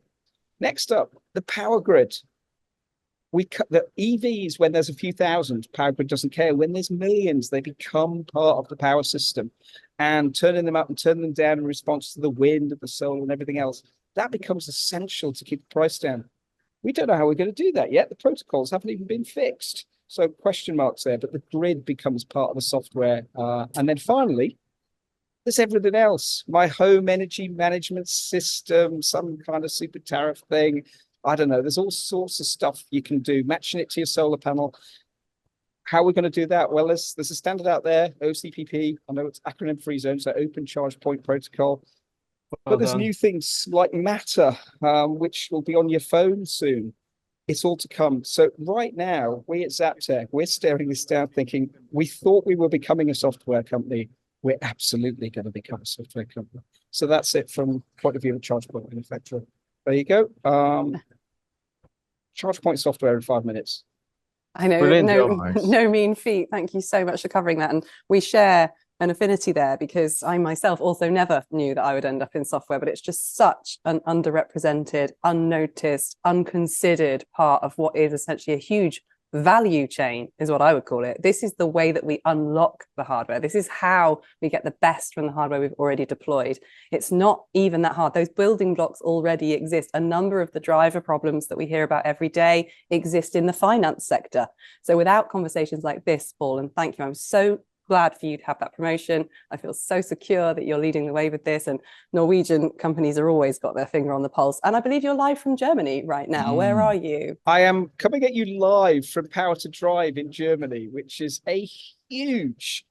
Next up, the power grid. The EVs, when there's a few thousand, power grid doesn't care. When there's millions, they become part of the power system, and turning them up and turning them down in response to the wind and the solar and everything else, that becomes essential to keep the price down. We don't know how we're going to do that yet. The protocols haven't even been fixed. So question marks there, but the grid becomes part of the software. And then finally, there's everything else. My home energy management system, some kind of super tariff thing. I don't know. There's all sorts of stuff you can do, matching it to your solar panel. how are we going to do that? Well, there's a standard out there, OCPP. I know it's acronym free zone, so Open Charge Point Protocol. But there's new things like Matter, which will be on your phone soon. It's all to come. So right now, we at Zaptec, we're staring this down thinking, we thought we were becoming a software company. We're absolutely going to become a software company. So that's it from point of view of charge point manufacturer. There you go. Charge point software in 5 minutes. I know, no mean feat. Thank you so much for covering that. And we share an affinity there because I myself also never knew that I would end up in software, but it's just such an underrepresented, unnoticed, unconsidered part of what is essentially a huge value chain, is what I would call it. This is the way that we unlock the hardware. This is how we get the best from the hardware we've already deployed. It's not even that hard. Those building blocks already exist. A number of the driver problems that we hear about every day exist in the finance sector. So without conversations like this, Paul, and thank you, I'm so glad for you to have that promotion. I feel so secure that you're leading the way with this, and Norwegian companies are always got their finger on the pulse. And I believe you're live from Germany right now. Where are you? I am coming at you live from Power to Drive in Germany, which is a huge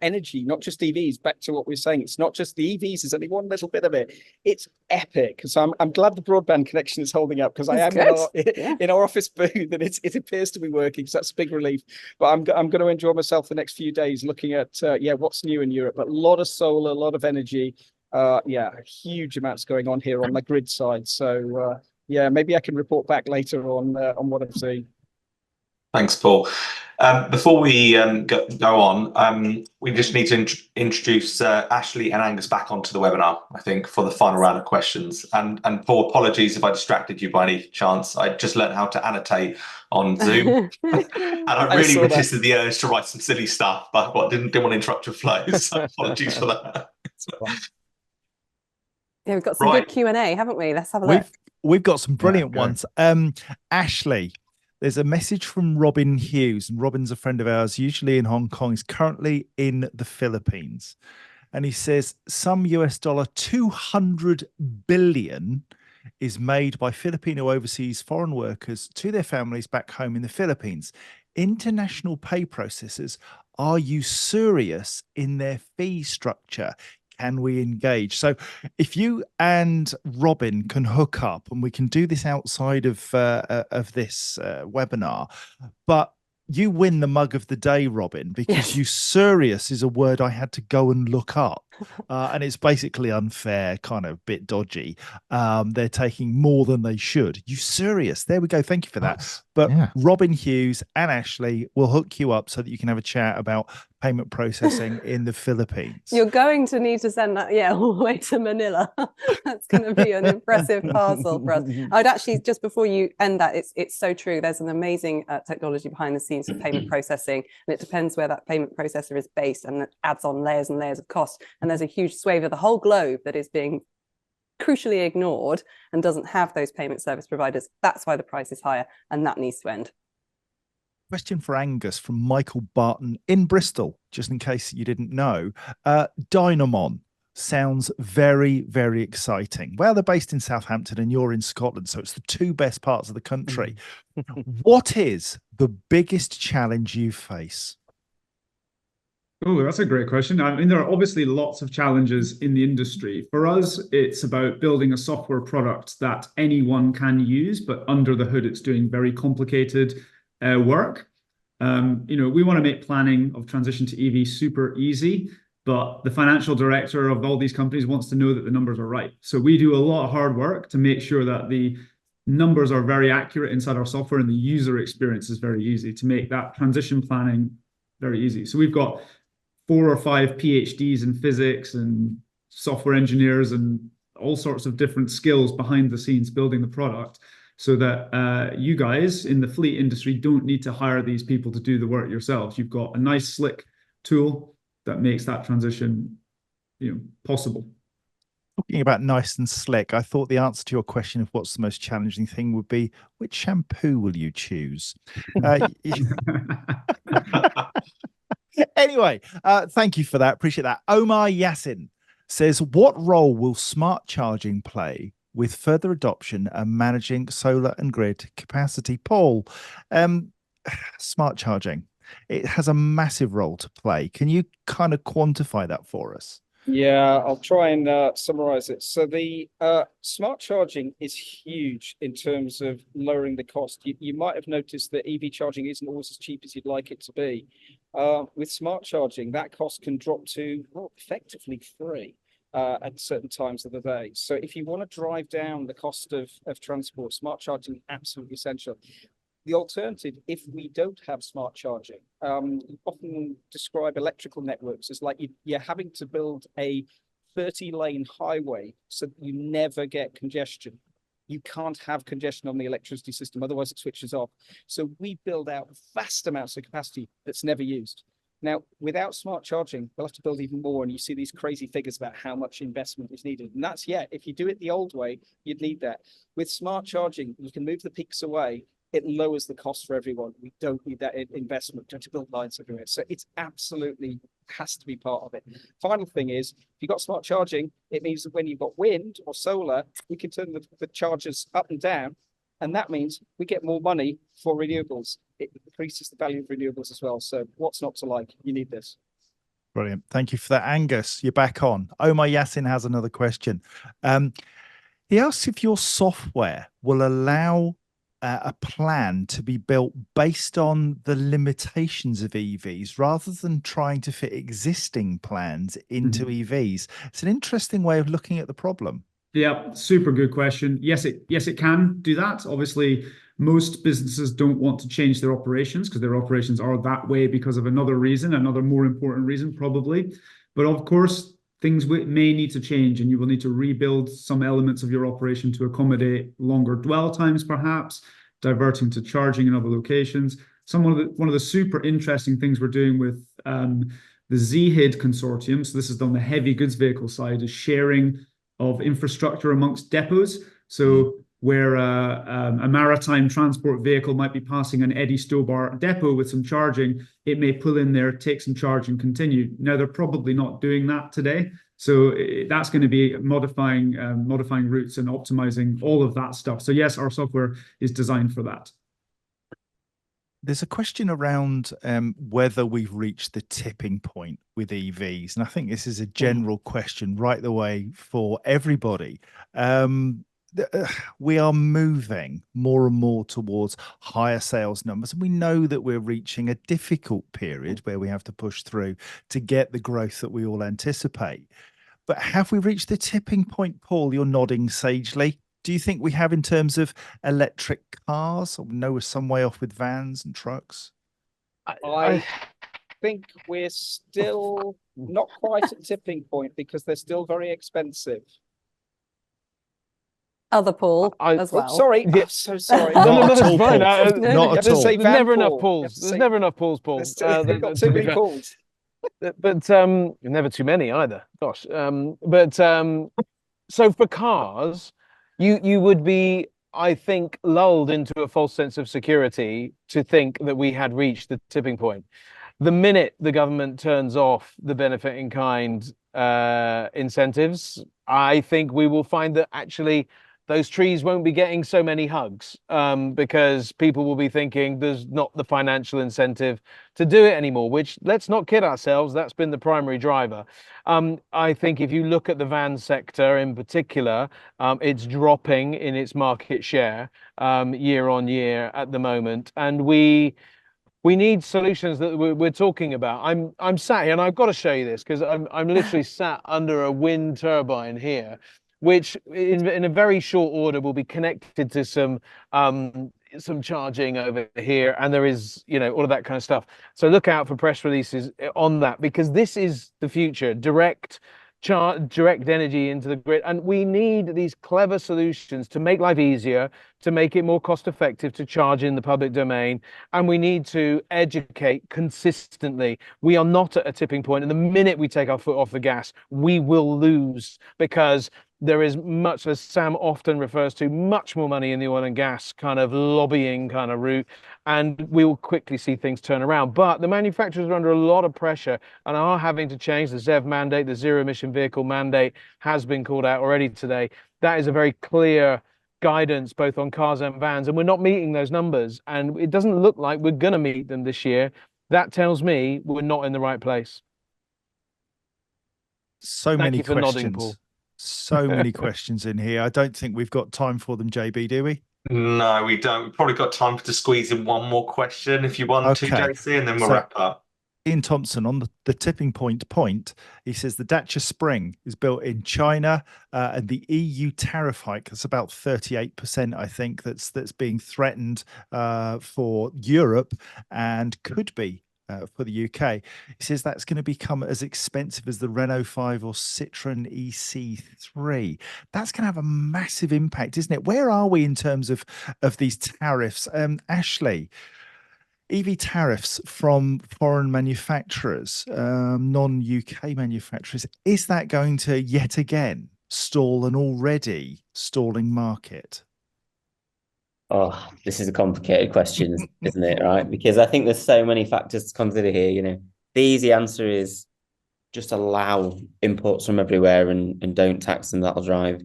energy, not just EVs. Back to what we were saying, it's not just the EVs, there's only one little bit of it. It's epic. So I'm glad the broadband connection is holding up, because I am in our office booth and it appears to be working, so that's a big relief. But I'm going to enjoy myself the next few days looking at what's new in Europe. But a lot of solar, a lot of energy, huge amounts going on here on the grid side. So maybe I can report back later on what I'm seeing. Thanks, Paul. Before we go on, we just need to introduce Ashley and Angus back onto the webinar, I think, for the final round of questions. And Paul, apologies if I distracted you by any chance. I just learned how to annotate on Zoom. And I really resisted the urge to write some silly stuff, but didn't want to interrupt your flow. So apologies for that. Yeah, we've got some good Q&A, haven't we? Let's have a look. We've got some brilliant ones. Ashley, there's a message from Robin Hughes, and Robin's a friend of ours, usually in Hong Kong. He's currently in the Philippines. And he says some US dollar 200 billion is made by Filipino overseas foreign workers to their families back home in the Philippines. International pay processors are usurious in their fee structure. Can we engage? So if you and Robin can hook up, and we can do this outside of this webinar, but you win the mug of the day, Robin, because usurious is a word I had to go and look up. And it's basically unfair, kind of bit dodgy. They're taking more than they should. Usurious. There we go. Thank you for that. But Robin Hughes and Ashley will hook you up so that you can have a chat about payment processing in the Philippines. You're going to need to send that, all the way to Manila. That's going to be an impressive parcel for us. I'd actually, just before you end that, it's so true. There's an amazing technology behind the scenes for payment processing, and it depends where that payment processor is based, and it adds on layers and layers of cost. And there's a huge swathe of the whole globe that is being crucially ignored and doesn't have those payment service providers. That's why the price is higher, and that needs to end. Question for Angus from Michael Barton in Bristol, just in case you didn't know. Dynamon sounds very, very exciting. Well, they're based in Southampton and you're in Scotland, so it's the two best parts of the country. What is the biggest challenge you face? Oh, that's a great question. I mean, there are obviously lots of challenges in the industry. For us, it's about building a software product that anyone can use, but under the hood, it's doing very complicated work. We want to make planning of transition to EV super easy, but the financial director of all these companies wants to know that the numbers are right. So we do a lot of hard work to make sure that the numbers are very accurate inside our software, and the user experience is very easy to make that transition planning very easy. So we've got 4 or 5 PhDs in physics and software engineers and all sorts of different skills behind the scenes building the product, so that you guys in the fleet industry don't need to hire these people to do the work yourselves. You've got a nice slick tool that makes that transition possible. Talking about nice and slick, I thought the answer to your question of what's the most challenging thing would be, which shampoo will you choose? Anyway, thank you for that. Appreciate that. Omar Yassin says, what role will smart charging play with further adoption and managing solar and grid capacity? Paul, smart charging, it has a massive role to play. Can you kind of quantify that for us? Yeah, I'll try and summarize it. So the smart charging is huge in terms of lowering the cost. You might have noticed that EV charging isn't always as cheap as you'd like it to be. With smart charging, that cost can drop to effectively free at certain times of the day. So if you want to drive down the cost of transport, smart charging is absolutely essential. The alternative, if we don't have smart charging, you often describe electrical networks as like you're having to build a 30-lane highway so that you never get congestion. You can't have congestion on the electricity system, otherwise it switches off. So we build out vast amounts of capacity that's never used. Now, without smart charging, we'll have to build even more, and you see these crazy figures about how much investment is needed. And that's, if you do it the old way, you'd need that. With smart charging, you can move the peaks away. It lowers the cost for everyone. We don't need that investment to build lines everywhere. So it's absolutely has to be part of it. Final thing is, if you've got smart charging, it means that when you've got wind or solar, we can turn the chargers up and down. And that means we get more money for renewables. It increases the value of renewables as well. So what's not to like? You need this. Brilliant. Thank you for that. Angus, you're back on. Omar Yassin has another question. He asks if your software will allow a plan to be built based on the limitations of EVs rather than trying to fit existing plans into EVs. It's an interesting way of looking at the problem. Yeah, super good question. Yes, it can do that. Obviously, most businesses don't want to change their operations because their operations are that way because of another reason, another more important reason probably. But of course, things may need to change, and you will need to rebuild some elements of your operation to accommodate longer dwell times, perhaps diverting to charging in other locations. One of the super interesting things we're doing with the ZHID consortium, so this is on the heavy goods vehicle side, is sharing of infrastructure amongst depots. So where a maritime transport vehicle might be passing an Eddie Stobart depot with some charging, it may pull in there, take some charge and continue. Now, they're probably not doing that today. So that's going to be modifying routes and optimizing all of that stuff. So yes, our software is designed for that. There's a question around whether we've reached the tipping point with EVs. And I think this is a general question right the way for everybody. We are moving more and more towards higher sales numbers. And we know that we're reaching a difficult period where we have to push through to get the growth that we all anticipate. But have we reached the tipping point, Paul? You're nodding sagely. Do you think we have in terms of electric cars? Or no, we're some way off with vans and trucks? I think we're still not quite at tipping point because they're still very expensive. Other Paul as well. Sorry, I'm so sorry. No, that's fine. Not at all. There's never enough Pauls. There's never enough Pauls, Paul. We've got too many Pauls. But never too many either. Gosh. So for cars, you would be, I think, lulled into a false sense of security to think that we had reached the tipping point. The minute the government turns off the benefit in kind incentives, I think we will find that actually those trees won't be getting so many hugs because people will be thinking there's not the financial incentive to do it anymore, which, let's not kid ourselves, that's been the primary driver. I think if you look at the van sector in particular, it's dropping in its market share year on year at the moment. And we need solutions that we're talking about. I'm sat here, and I've got to show you this because I'm literally sat under a wind turbine here, which in a very short order will be connected to some charging over here, and there is, all of that kind of stuff. So look out for press releases on that, because this is the future, direct energy into the grid. And we need these clever solutions to make life easier, to make it more cost effective to charge in the public domain. And we need to educate consistently. We are not at a tipping point. And the minute we take our foot off the gas, we will lose, because there is much, as Sam often refers to, much more money in the oil and gas kind of lobbying kind of route, and we will quickly see things turn around. But the manufacturers are under a lot of pressure and are having to change. The ZEV mandate, the zero emission vehicle mandate, has been called out already today. That is a very clear guidance both on cars and vans, and we're not meeting those numbers, and it doesn't look like we're going to meet them this year. That tells me we're not in the right place. So Thank many you for nodding, questions. Paul. So many questions in here. I don't think we've got time for them, JB, do we? No, we don't. We've probably got time to squeeze in one more question if you want to, JC, and then we'll wrap up. Ian Thompson on the tipping point, he says the Dacia Spring is built in China, and the EU tariff hike, that's about 38%, I think, that's being threatened for Europe and could be for the UK. He says that's going to become as expensive as the Renault 5 or Citroen EC3. That's going to have a massive impact, isn't it? Where are we in terms of these tariffs? Ashley, EV tariffs from foreign manufacturers, non-UK manufacturers, is that going to yet again stall an already stalling market? Oh, this is a complicated question, isn't it? Right? Because I think there's so many factors to consider here. You know, the easy answer is just allow imports from everywhere and don't tax them. That'll drive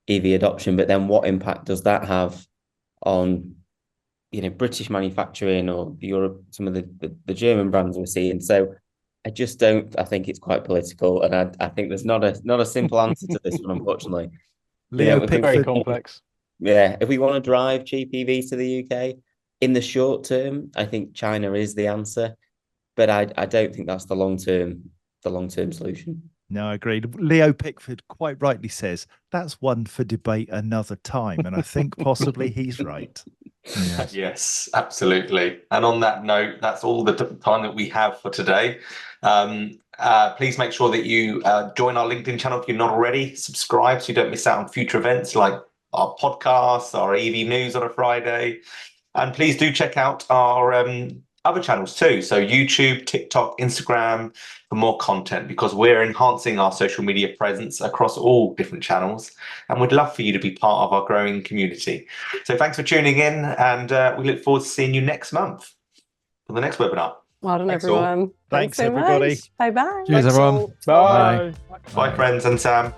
EV adoption. But then what impact does that have on, you know, British manufacturing or Europe, some of the German brands we're seeing? So I just don't. I think it's quite political, and I think there's not a simple answer to this one, unfortunately. Leo, very complex. Yeah, if we want to drive cheap EVs to the UK in the short term, I think China is the answer, but I don't think that's the long term solution. No, I agree. Leo Pickford quite rightly says that's one for debate another time, and I think possibly he's right. Yes. Yes, absolutely. And on that note, that's all the time that we have for today. Please make sure that you join our LinkedIn channel if you're not already. Subscribe so you don't miss out on future events like our podcasts, our EV news on a Friday. And please do check out our other channels too. So YouTube, TikTok, Instagram for more content, because we're enhancing our social media presence across all different channels. And we'd love for you to be part of our growing community. So thanks for tuning in, and we look forward to seeing you next month for the next webinar. Well done, Thanks all. everyone. Thanks, so everybody. much. Bye-bye. Cheers, everyone. Bye. Bye, friends, and Sam.